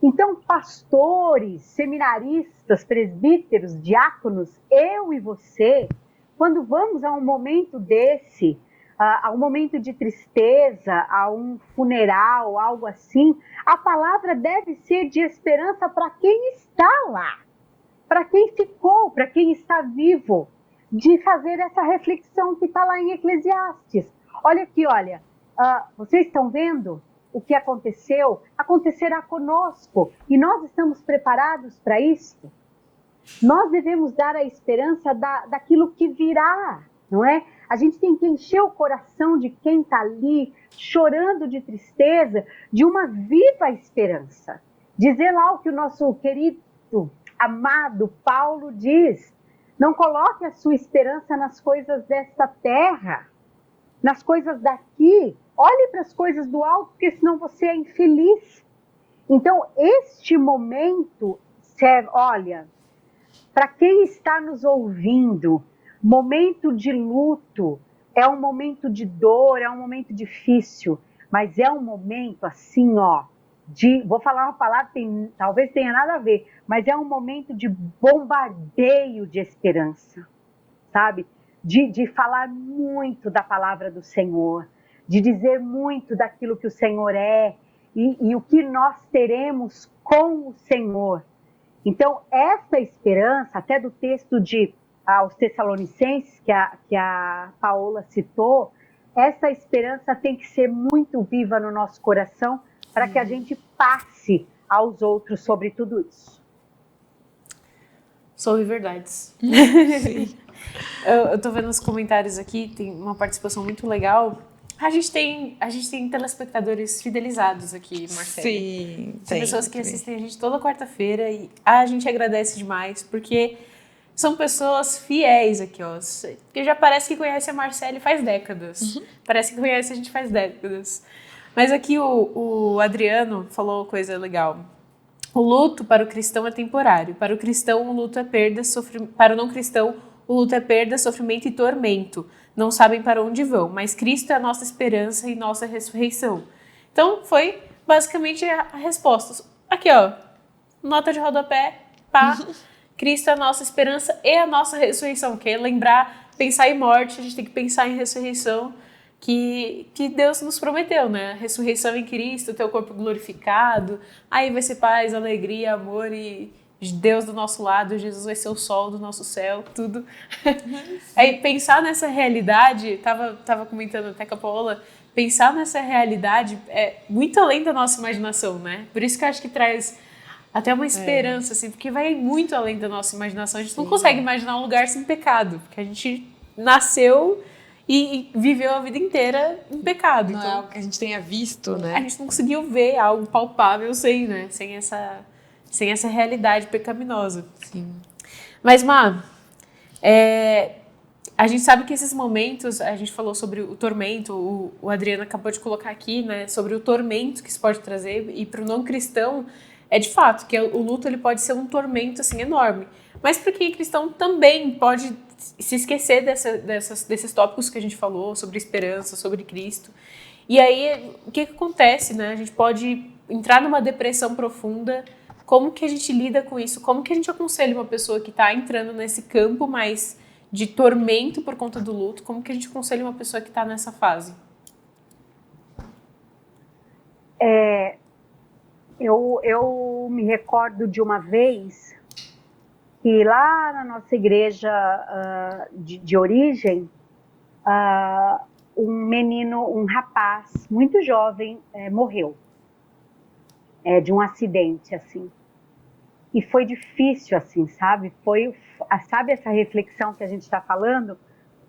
C: Então, pastores, seminaristas, presbíteros, diáconos, eu e você, quando vamos a um momento desse, a um momento de tristeza, a um funeral, algo assim, a palavra deve ser de esperança para quem está lá, para quem ficou, para quem está vivo, de fazer essa reflexão que está lá em Eclesiastes. Olha aqui, olha, vocês estão vendo? O que aconteceu, acontecerá conosco. E nós estamos preparados para isso? Nós devemos dar a esperança daquilo que virá, não é? A gente tem que encher o coração de quem está ali, chorando de tristeza, de uma viva esperança. Dizer lá o que o nosso querido, amado Paulo diz. Não coloque a sua esperança nas coisas desta terra, nas coisas daqui. Olhe para as coisas do alto, porque senão você é infeliz. Então, este momento serve, olha, para quem está nos ouvindo, momento de luto, é um momento de dor, é um momento difícil, mas é um momento assim, vou falar uma palavra que talvez tenha nada a ver, mas é um momento de bombardeio de esperança, sabe? De falar muito da palavra do Senhor, de dizer muito daquilo que o Senhor é e o que nós teremos com o Senhor. Então, essa esperança, até do texto de aos Tessalonicenses, que a Paola citou, essa esperança tem que ser muito viva no nosso coração para que a gente passe aos outros sobre tudo isso.
A: Sobre verdades. Eu tô vendo os comentários aqui, tem uma participação muito legal. A gente tem telespectadores fidelizados aqui, Marcelo.
B: Sim,
A: tem pessoas que assistem a gente toda quarta-feira e a gente agradece demais, porque são pessoas fiéis aqui, que já parece que conhece a Marcele faz décadas. Parece que conhece a gente faz décadas. Mas aqui o Adriano falou coisa legal. O luto para o cristão é temporário. Para o cristão, o luto é perda, para o não cristão, o luto é perda, sofrimento e tormento. Não sabem para onde vão, mas Cristo é a nossa esperança e nossa ressurreição. Então, foi basicamente a resposta. Aqui, nota de rodapé, pá. Cristo é a nossa esperança e a nossa ressurreição. Que é lembrar, pensar em morte, a gente tem que pensar em ressurreição, que Deus nos prometeu, né? Ressurreição em Cristo, teu corpo glorificado, aí vai ser paz, alegria, amor e Deus do nosso lado, Jesus vai ser o sol do nosso céu, tudo. Aí pensar nessa realidade, tava comentando até com a Paola, pensar nessa realidade é muito além da nossa imaginação, né? Por isso que eu acho que traz até uma esperança, assim, porque vai muito além da nossa imaginação. A gente não consegue imaginar um lugar sem pecado, porque a gente nasceu e viveu a vida inteira em pecado.
B: Não
A: então,
B: é algo que a gente tenha visto, né?
A: A gente não conseguiu ver algo palpável sem essa realidade pecaminosa.
B: Sim.
A: Mas, Má, a gente sabe que esses momentos, a gente falou sobre o tormento, o Adriano acabou de colocar aqui, né, sobre o tormento que isso pode trazer, e para o não cristão, é de fato, que o luto ele pode ser um tormento assim, enorme. Mas para quem é cristão também pode se esquecer desses tópicos que a gente falou, sobre esperança, sobre Cristo. E aí, o que acontece, né? A gente pode entrar numa depressão profunda. Como que a gente lida com isso? Como que a gente aconselha uma pessoa que está entrando nesse campo mais de tormento por conta do luto? Como que a gente aconselha uma pessoa que está nessa fase?
C: Eu me recordo de uma vez que lá na nossa igreja de origem, um menino, um rapaz muito jovem morreu de um acidente, assim. E foi difícil, assim, sabe? Sabe essa reflexão que a gente está falando?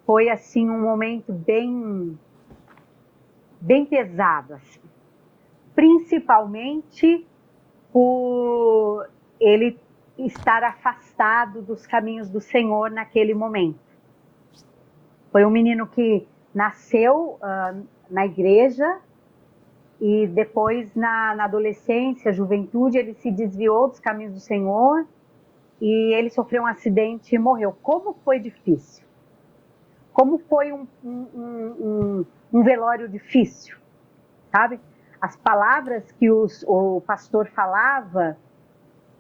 C: Foi, assim, um momento bem pesado, assim. Principalmente por ele estar afastado dos caminhos do Senhor naquele momento. Foi um menino que nasceu na igreja e depois na adolescência, juventude, ele se desviou dos caminhos do Senhor e ele sofreu um acidente e morreu. Como foi difícil? Como foi um velório difícil, sabe? As palavras que o pastor falava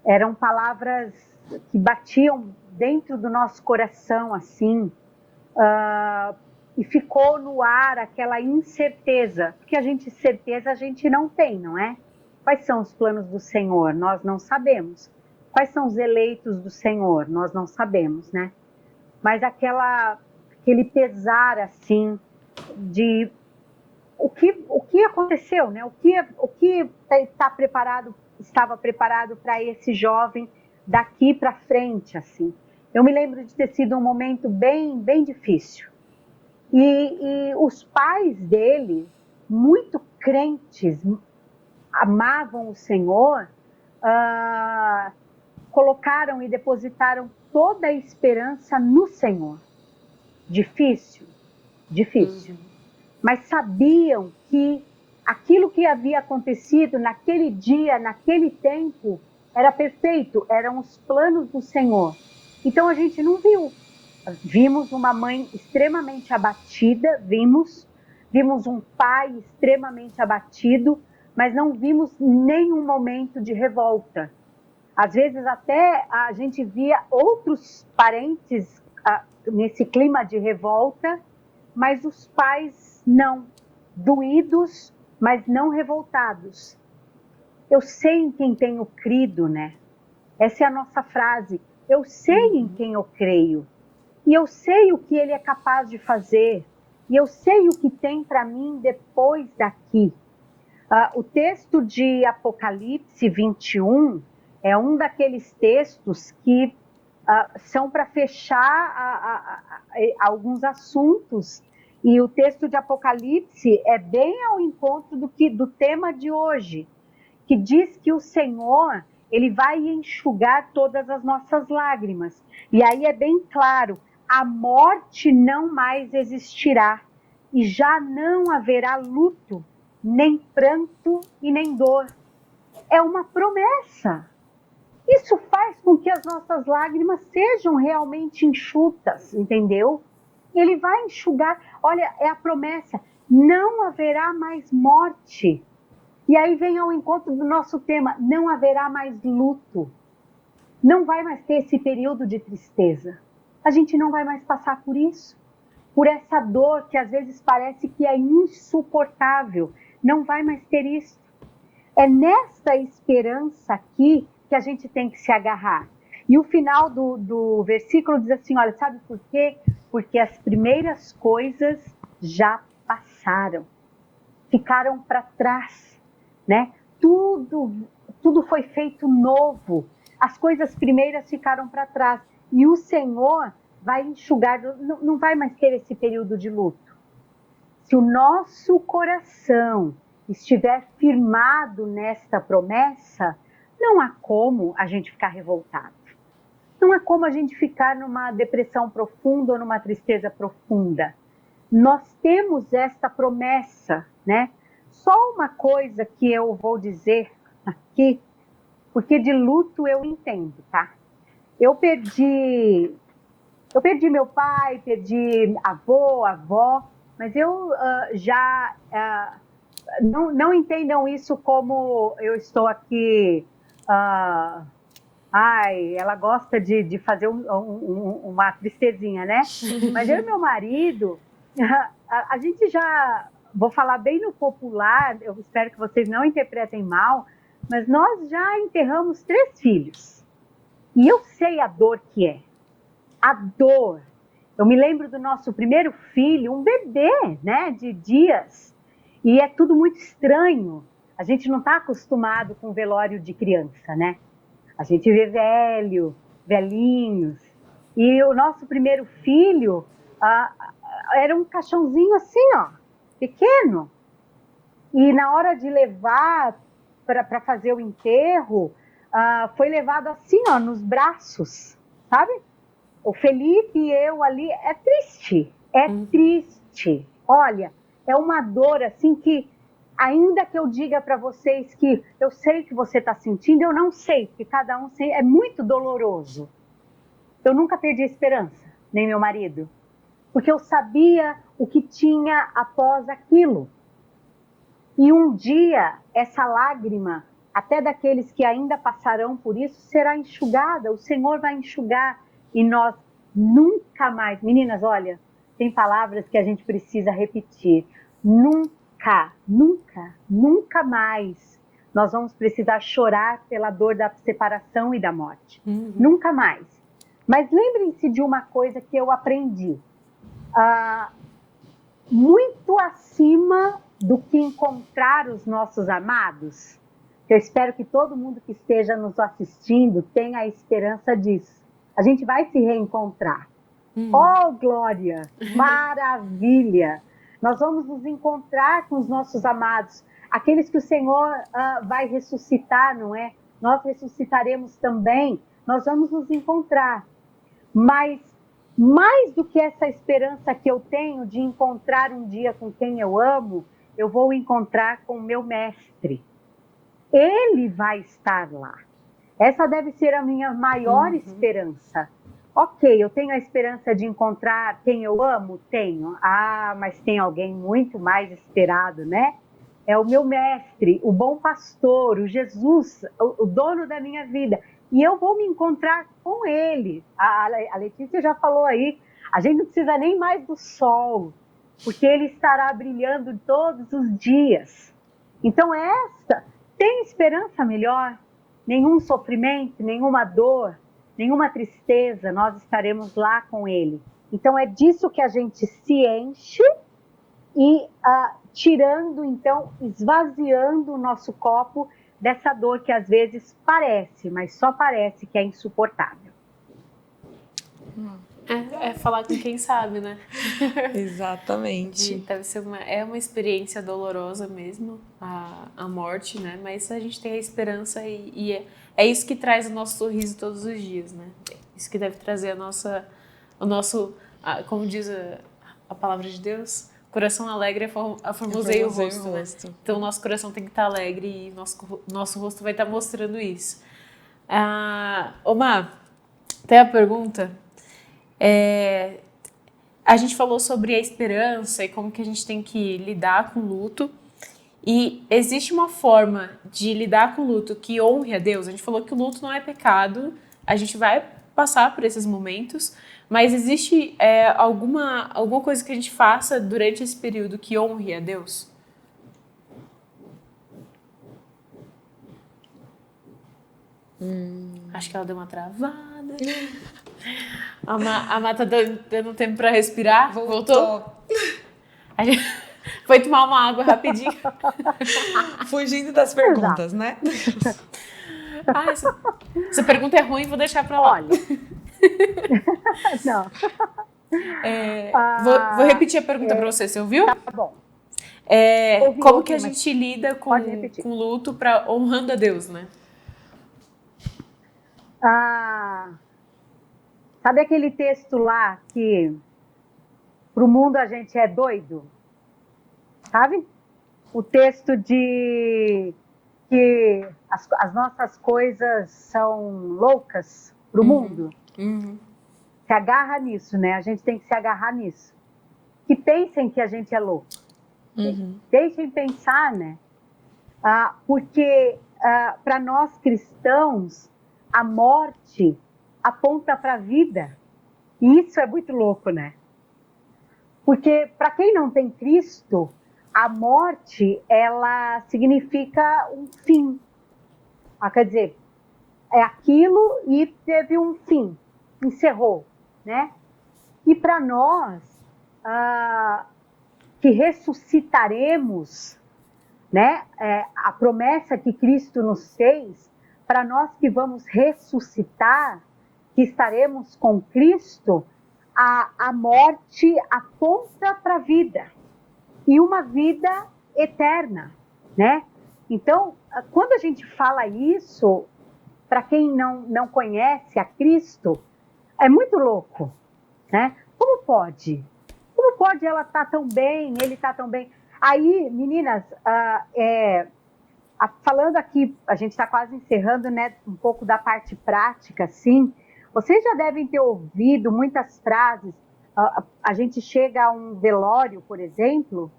C: eram palavras que batiam dentro do nosso coração, assim, e ficou no ar aquela incerteza, porque certeza a gente não tem, não é? Quais são os planos do Senhor? Nós não sabemos. Quais são os eleitos do Senhor? Nós não sabemos, né? Mas aquele pesar, assim, de o que aconteceu, né? O que estava preparado para esse jovem daqui para frente, assim. Eu me lembro de ter sido um momento bem, bem difícil. E os pais dele, muito crentes, amavam o Senhor, colocaram e depositaram toda a esperança no Senhor. Difícil, difícil. Mas sabiam que aquilo que havia acontecido naquele dia, naquele tempo, era perfeito, eram os planos do Senhor. Então a gente não viu. Vimos uma mãe extremamente abatida, vimos um pai extremamente abatido, mas não vimos nenhum momento de revolta. Às vezes até a gente via outros parentes nesse clima de revolta, mas os pais não, doídos, mas não revoltados. Eu sei em quem tenho crido, né? Essa é a nossa frase. Eu sei em quem eu creio. E eu sei o que ele é capaz de fazer. E eu sei o que tem para mim depois daqui. O texto de Apocalipse 21 é um daqueles textos que são para fechar alguns assuntos. E o texto de Apocalipse é bem ao encontro do tema de hoje, que diz que o Senhor, ele vai enxugar todas as nossas lágrimas. E aí é bem claro, a morte não mais existirá e já não haverá luto, nem pranto e nem dor. É uma promessa. Isso faz com que as nossas lágrimas sejam realmente enxutas, entendeu? Ele vai enxugar, olha, é a promessa, não haverá mais morte. E aí vem ao encontro do nosso tema, não haverá mais luto. Não vai mais ter esse período de tristeza. A gente não vai mais passar por isso. Por essa dor que às vezes parece que é insuportável. Não vai mais ter isso. É nessa esperança aqui que a gente tem que se agarrar. E o final do versículo diz assim, olha, sabe por quê? Porque as primeiras coisas já passaram. Ficaram para trás, né? Tudo foi feito novo. As coisas primeiras ficaram para trás. E o Senhor vai enxugar, não vai mais ter esse período de luto. Se o nosso coração estiver firmado nesta promessa, não há como a gente ficar revoltado. Não há como a gente ficar numa depressão profunda ou numa tristeza profunda. Nós temos esta promessa, né? Só uma coisa que eu vou dizer aqui, porque de luto eu entendo, tá? Eu perdi meu pai, perdi avô, avó, mas eu não entendam isso como eu estou aqui. Ela gosta de fazer uma tristezinha, né? Mas eu e meu marido, a gente já, vou falar bem no popular, eu espero que vocês não interpretem mal, mas nós já enterramos 3 filhos. E eu sei a dor que é. A dor. Eu me lembro do nosso primeiro filho, um bebê, né, de dias. E é tudo muito estranho. A gente não está acostumado com velório de criança, né? A gente vê velhinhos. E o nosso primeiro filho era um caixãozinho assim, ó, pequeno. E na hora de levar para fazer o enterro, foi levado assim, ó, nos braços, sabe? O Felipe e eu ali, é triste, triste. Olha, é uma dor assim que, ainda que eu diga para vocês que eu sei que você está sentindo, eu não sei, porque cada um é muito doloroso. Eu nunca perdi a esperança, nem meu marido, porque eu sabia o que tinha após aquilo. E um dia, essa lágrima, até daqueles que ainda passarão por isso, será enxugada, o Senhor vai enxugar. E nós nunca mais, meninas, olha, tem palavras que a gente precisa repetir. Nunca, nunca, nunca mais nós vamos precisar chorar pela dor da separação e da morte. Nunca mais. Mas lembrem-se de uma coisa que eu aprendi. Muito acima do que encontrar os nossos amados, eu espero que todo mundo que esteja nos assistindo tenha a esperança disso. A gente vai se reencontrar. Oh, glória! Maravilha! Nós vamos nos encontrar com os nossos amados, aqueles que o Senhor vai ressuscitar, não é? Nós ressuscitaremos também, nós vamos nos encontrar. Mas, mais do que essa esperança que eu tenho de encontrar um dia com quem eu amo, eu vou encontrar com o meu mestre. Ele vai estar lá. Essa deve ser a minha maior esperança. Ok, eu tenho a esperança de encontrar quem eu amo? Tenho. Mas tem alguém muito mais esperado, né? É o meu mestre, o bom pastor, o Jesus, o dono da minha vida. E eu vou me encontrar com ele. A Letícia já falou aí, a gente não precisa nem mais do sol, porque ele estará brilhando todos os dias. Então tem esperança melhor? Nenhum sofrimento, nenhuma dor, nenhuma tristeza, nós estaremos lá com ele. Então é disso que a gente se enche e tirando, então, esvaziando o nosso copo dessa dor que às vezes parece, mas só parece que é insuportável.
A: É falar com quem sabe, né?
B: Exatamente.
A: Deve ser uma experiência dolorosa mesmo, a morte, né? Mas a gente tem a esperança e é isso que traz o nosso sorriso todos os dias, né? Isso que deve trazer o nosso, como diz a palavra de Deus, coração alegre aformoseia o rosto, né? Então o nosso coração tem que estar alegre e nosso rosto vai estar mostrando isso. Omar, tem a pergunta. A gente falou sobre a esperança e como que a gente tem que lidar com o luto. E existe uma forma de lidar com o luto que honre a Deus? A gente falou que o luto não é pecado, a gente vai passar por esses momentos, mas existe alguma coisa que a gente faça durante esse período que honre a Deus? Acho que ela deu uma travada. A Má tá dando tempo pra respirar. Voltou? A gente foi tomar uma água rapidinho.
B: Fugindo das perguntas, né?
A: Essa pergunta é ruim, vou deixar pra lá.
C: Olha. Não.
A: Vou repetir a pergunta pra você, você ouviu?
C: Tá bom.
A: Como que a gente lida com luto honrando a Deus, né?
C: Sabe aquele texto lá que pro mundo a gente é doido? Sabe? O texto de que as nossas coisas são loucas pro mundo. Se agarra nisso, né? A gente tem que se agarrar nisso. Que pensem que a gente é louco. Deixem pensar, né? Porque para nós cristãos, a morte aponta para a vida. E isso é muito louco, né? Porque para quem não tem Cristo, a morte, ela significa um fim. Quer dizer, é aquilo e teve um fim, encerrou, né? E para nós, que ressuscitaremos, né? A promessa que Cristo nos fez, para nós que vamos ressuscitar, que estaremos com Cristo, a morte aponta para a vida, e uma vida eterna, né? Então, quando a gente fala isso, para quem não conhece a Cristo, é muito louco, né? Como pode? Como pode ela estar tão bem, ele estar tão bem? Aí, meninas, falando aqui, a gente está quase encerrando, né, um pouco da parte prática, assim. Vocês já devem ter ouvido muitas frases. A gente chega a um velório, por exemplo,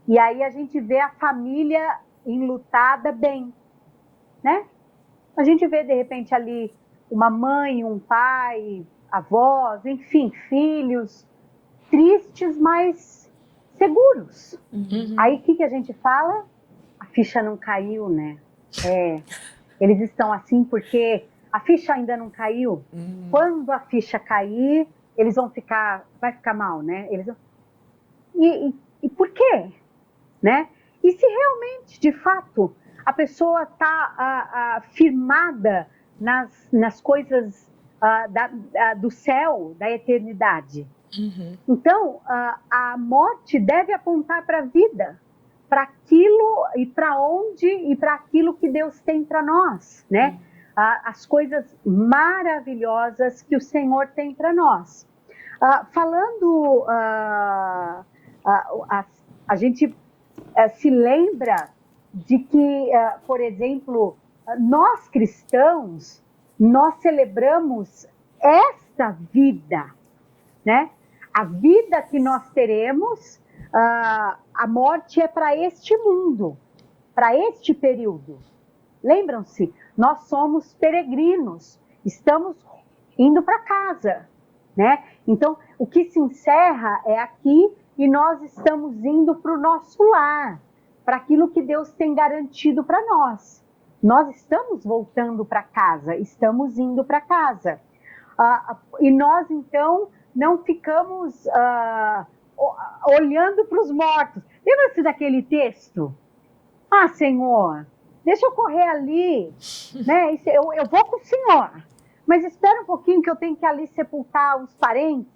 C: e aí a gente vê a família enlutada bem, né? A gente vê, de repente, ali uma mãe, um pai, avós, enfim, filhos, tristes, mas seguros.
B: Uhum.
C: Aí o que a gente fala? A ficha não caiu, né? Eles estão assim porque a ficha ainda não caiu. Quando a ficha cair, eles vão vai ficar mal, né? E por quê? Né? E se realmente, de fato, a pessoa está firmada nas coisas do céu, da eternidade.
B: Uhum.
C: Então, a morte deve apontar para a vida, para aquilo e para onde e para aquilo que Deus tem para nós, né? As coisas maravilhosas que o Senhor tem para nós. Falando, a gente se lembra de que, por exemplo, nós cristãos, nós celebramos esta vida, né? A vida que nós teremos, a morte é para este mundo, para este período. Lembram-se, nós somos peregrinos, estamos indo para casa, né? Então, o que se encerra é aqui e nós estamos indo para o nosso lar, para aquilo que Deus tem garantido para nós. Nós estamos voltando para casa, estamos indo para casa. E nós, então, não ficamos olhando para os mortos. Lembra-se daquele texto? Ah, Senhor, deixa eu correr ali, né? Eu vou com o Senhor, mas espera um pouquinho que eu tenho que ali sepultar os parentes.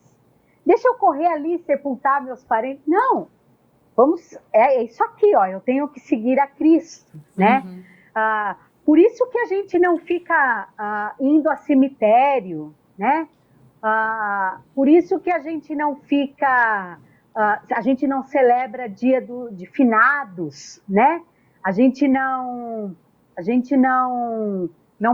C: Deixa eu correr ali e sepultar meus parentes. Não, é isso aqui, ó, eu tenho que seguir a Cristo, né?
B: Uhum.
C: Por isso que a gente não fica indo a cemitério, né? Por isso que a gente não fica, a gente não celebra dia de finados, né? A gente não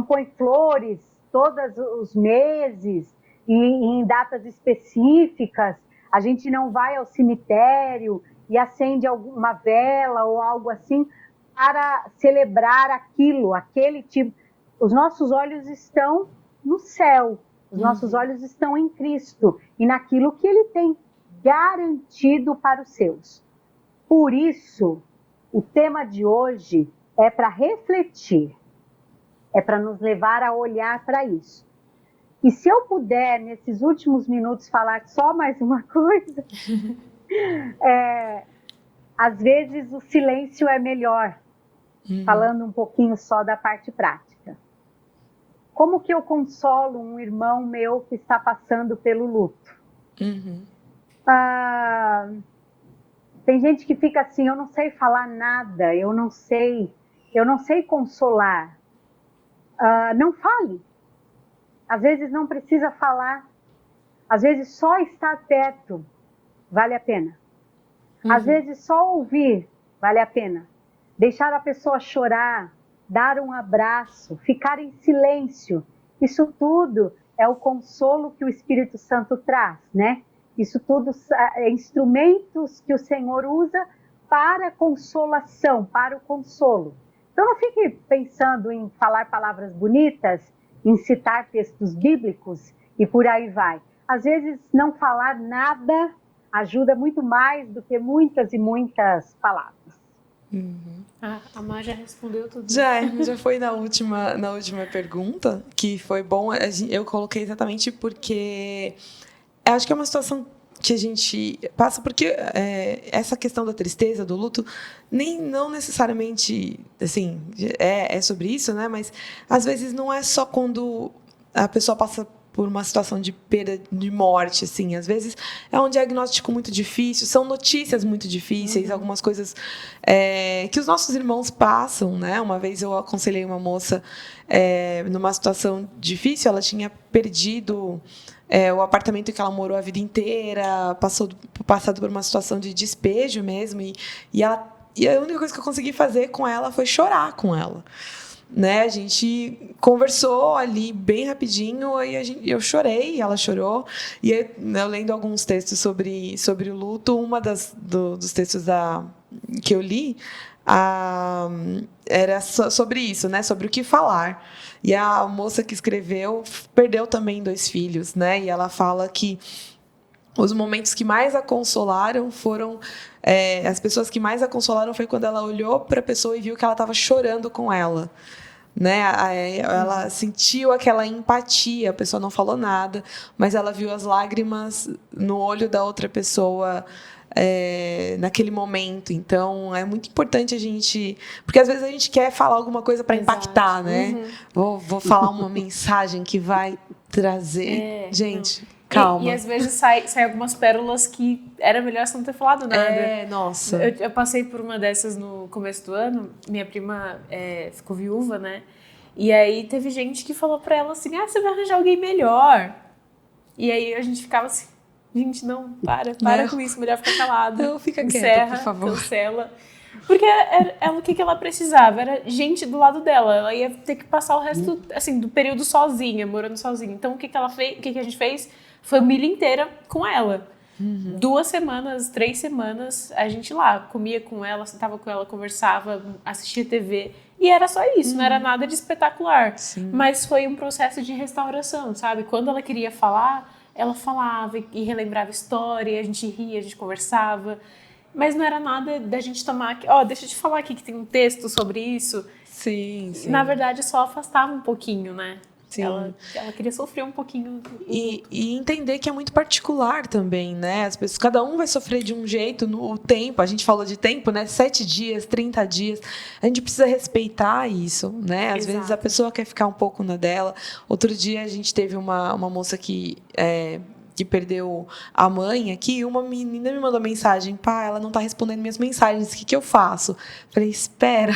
C: põe flores todos os meses e em datas específicas. A gente não vai ao cemitério e acende alguma vela ou algo assim para celebrar aquele tipo. Os nossos olhos estão no céu, os nossos olhos estão em Cristo e naquilo que Ele tem garantido para os seus. Por isso, o tema de hoje é para refletir, é para nos levar a olhar para isso. E se eu puder, nesses últimos minutos, falar só mais uma coisa, às vezes o silêncio é melhor, falando um pouquinho só da parte prática. Como que eu consolo um irmão meu que está passando pelo luto?
B: Uhum.
C: Tem gente que fica assim, eu não sei falar nada, eu não sei consolar. Não fale. Às vezes não precisa falar. Às vezes só estar perto vale a pena. Às vezes só ouvir vale a pena. Deixar a pessoa chorar, dar um abraço, ficar em silêncio. Isso tudo é o consolo que o Espírito Santo traz, né? Isso tudo é instrumentos que o Senhor usa para a consolação, para o consolo. Então não fique pensando em falar palavras bonitas, em citar textos bíblicos e por aí vai. Às vezes não falar nada ajuda muito mais do que muitas e muitas palavras.
A: A Má já respondeu tudo.
B: Já foi na última pergunta, que foi bom. Eu coloquei exatamente porque acho que é uma situação que a gente passa, porque essa questão da tristeza, do luto, não necessariamente assim, é sobre isso, né? Mas às vezes não é só quando a pessoa passa por uma situação de perda, de morte, assim. Às vezes é um diagnóstico muito difícil, são notícias muito difíceis, algumas coisas que os nossos irmãos passam, né? Uma vez eu aconselhei uma moça numa situação difícil, ela tinha perdido o apartamento em que ela morou a vida inteira, passado por uma situação de despejo mesmo, e a única coisa que eu consegui fazer com ela foi chorar com ela. Né? A gente conversou ali bem rapidinho, e eu chorei, ela chorou, e eu lendo alguns textos sobre o luto, dos textos que eu li era sobre isso, né? Sobre o que falar. E a moça que escreveu perdeu também 2 filhos, né? E ela fala que os momentos que mais a consolaram foram... as pessoas que mais a consolaram foi quando ela olhou para a pessoa e viu que ela estava chorando com ela. Né? Ela sentiu aquela empatia, a pessoa não falou nada, mas ela viu as lágrimas no olho da outra pessoa naquele momento. Então é muito importante a gente, porque às vezes a gente quer falar alguma coisa para impactar, né? Vou falar uma mensagem que vai trazer, gente. Calma.
A: E às vezes sai algumas pérolas que era melhor você não ter falado nada.
B: Nossa.
A: Eu passei por uma dessas no começo do ano. Minha prima ficou viúva, né? E aí teve gente que falou pra ela assim, você vai arranjar alguém melhor. E aí a gente ficava assim, gente, não, para com isso, melhor ficar calado.
B: Não, fica
A: encerra,
B: quieta, por favor.
A: Cancela. Porque o que ela precisava? Era gente do lado dela. Ela ia ter que passar o resto, assim, do período sozinha, morando sozinha. Então, o que ela fez? O que a gente fez? Família inteira com ela. 2 semanas, 3 semanas, a gente lá comia com ela, sentava com ela, conversava, assistia TV. E era só isso, não era nada de espetacular.
B: Sim.
A: Mas foi um processo de restauração, sabe? Quando ela queria falar, ela falava e relembrava história, a gente ria, a gente conversava. Mas não era nada da gente tomar... deixa eu te falar aqui que tem um texto sobre isso.
B: Sim, sim.
A: Na verdade, só afastava um pouquinho, né?
B: Sim.
A: Ela queria sofrer um pouquinho.
B: E entender que é muito particular também, né? As pessoas, cada um vai sofrer de um jeito no tempo. A gente falou de tempo, né? 7 dias, 30 dias. A gente precisa respeitar isso, né? Às vezes a pessoa quer ficar um pouco na dela. Outro dia a gente teve uma moça que perdeu a mãe aqui, e uma menina me mandou mensagem, ela não está respondendo minhas mensagens, o que eu faço? Falei, espera,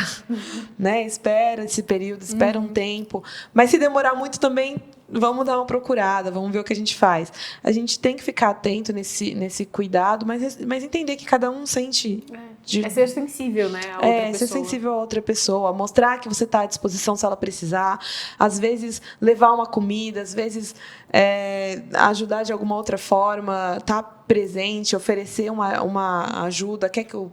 B: né? Espera esse período, espera um tempo, mas se demorar muito também, vamos dar uma procurada, vamos ver o que a gente faz. A gente tem que ficar atento nesse cuidado, mas entender que cada um sente...
A: ser sensível, né? A outra pessoa.
B: Ser sensível a outra pessoa, mostrar que você está à disposição se ela precisar, às vezes levar uma comida, às vezes ajudar de alguma outra forma, estar presente, oferecer uma ajuda, quer que eu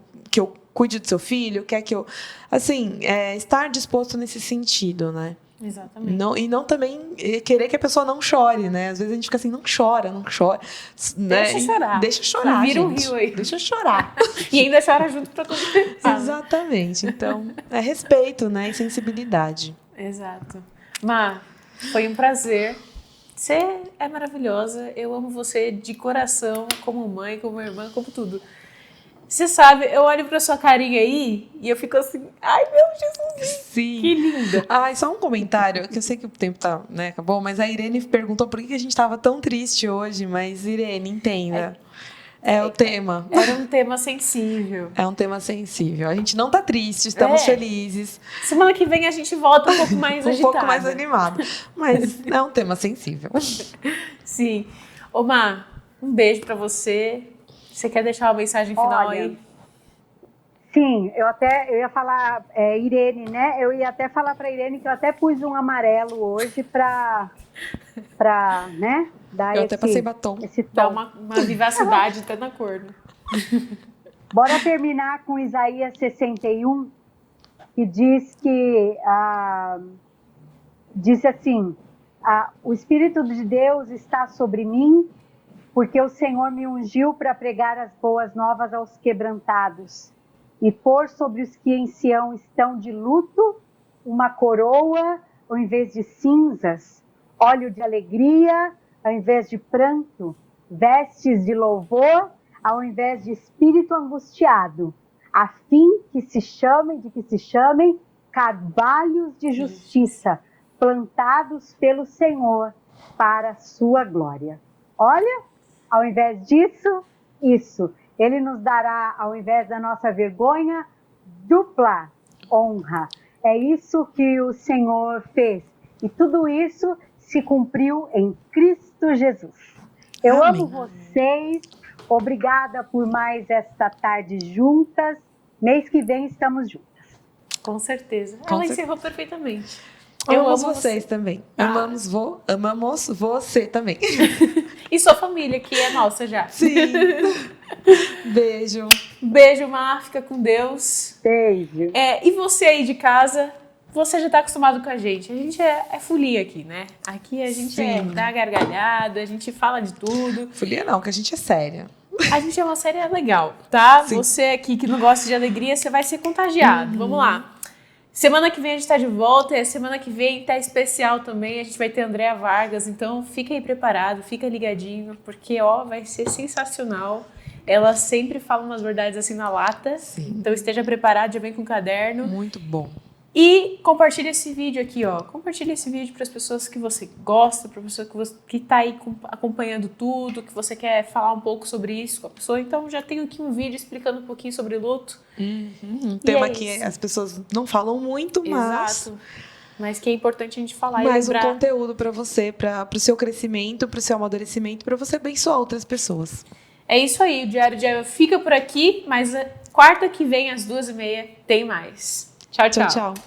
B: cuide do seu filho, quer que eu... Assim, estar disposto nesse sentido, né?
A: Exatamente.
B: E não também querer que a pessoa não chore, né? Às vezes a gente fica assim, não chora. Né? Deixa chorar,
A: vira
B: gente.
A: Um rio aí.
B: Deixa chorar.
A: E ainda chora junto para todo mundo.
B: Exatamente. Então, respeito, né? E sensibilidade.
A: Exato. Má, foi um prazer. Você é maravilhosa. Eu amo você de coração, como mãe, como irmã, como tudo. Você sabe, eu olho pra sua carinha aí e eu fico assim, ai meu Jesus,
B: sim.
A: Que linda.
B: Só um comentário, que eu sei que o tempo tá, né, acabou, mas a Irene perguntou por que a gente estava tão triste hoje, mas Irene, entenda. O tema.
A: Era um tema sensível.
B: É um tema sensível. A gente não tá triste, estamos felizes.
A: Semana que vem a gente volta um pouco mais agitada.
B: Um pouco mais animado. Mas é um tema sensível.
A: Sim. Ô, Má, um beijo pra você. Você quer deixar uma mensagem final aí?
C: Sim, eu ia falar, Irene, né? Eu ia até falar para Irene que eu até pus um amarelo hoje para né? Dar
B: eu até passei batom.
A: Dá uma vivacidade até na cor. Né?
C: Bora terminar com Isaías 61, que diz que diz assim: o Espírito de Deus está sobre mim, porque o Senhor me ungiu para pregar as boas novas aos quebrantados. e pôr sobre os que em Sião estão de luto uma coroa ao invés de cinzas, óleo de alegria ao invés de pranto, vestes de louvor ao invés de espírito angustiado, a fim que se chamem carvalhos de justiça, plantados pelo Senhor para a sua glória. Olha, ao invés disso, isso. Ele nos dará, ao invés da nossa vergonha, dupla honra. É isso que o Senhor fez. E tudo isso se cumpriu em Cristo Jesus. Eu
B: Amém.
C: amo vocês. Obrigada por mais esta tarde juntas. Mês que vem estamos juntas.
A: Com certeza.
B: Com
A: Ela
B: certeza.
A: encerrou perfeitamente.
B: Amamos
A: amo
B: vocês
A: você.
B: também.
A: Ah.
B: Amamos você também.
A: E sua família, que é nossa já.
B: Sim. Beijo.
A: Beijo, Mar. Fica com Deus.
C: Beijo.
A: E você aí de casa, você já tá acostumado com a gente. A gente é folia aqui, né? Aqui a gente dá gargalhada, a gente fala de tudo.
B: Folia não, que a gente é séria.
A: A gente é uma série legal, tá?
B: Sim.
A: Você aqui que não gosta de alegria, você vai ser contagiado. Vamos lá. Semana que vem a gente tá de volta, e semana que vem tá especial também, a gente vai ter a Andréa Vargas, então fica aí preparado, fica ligadinho, porque vai ser sensacional. Ela sempre fala umas verdades assim na lata,
B: Sim.
A: então esteja preparado, já vem com o caderno.
B: Muito bom.
A: E compartilha esse vídeo aqui, ó. Compartilha esse vídeo para as pessoas que você gosta, para a pessoa que tá aí acompanhando tudo, que você quer falar um pouco sobre isso com a pessoa. Então já tenho aqui um vídeo explicando um pouquinho sobre luto.
B: Um tema que as pessoas não falam muito, mas...
A: Exato. Mas que é importante a gente falar e
B: mais um
A: lembrar.
B: conteúdo para você, para o seu crescimento, para o seu amadurecimento, para você abençoar outras pessoas.
A: É isso aí, o Diário de Eva fica por aqui, mas quarta que vem às 2h30 tem mais. Tchau, tchau.
B: Tchau, tchau.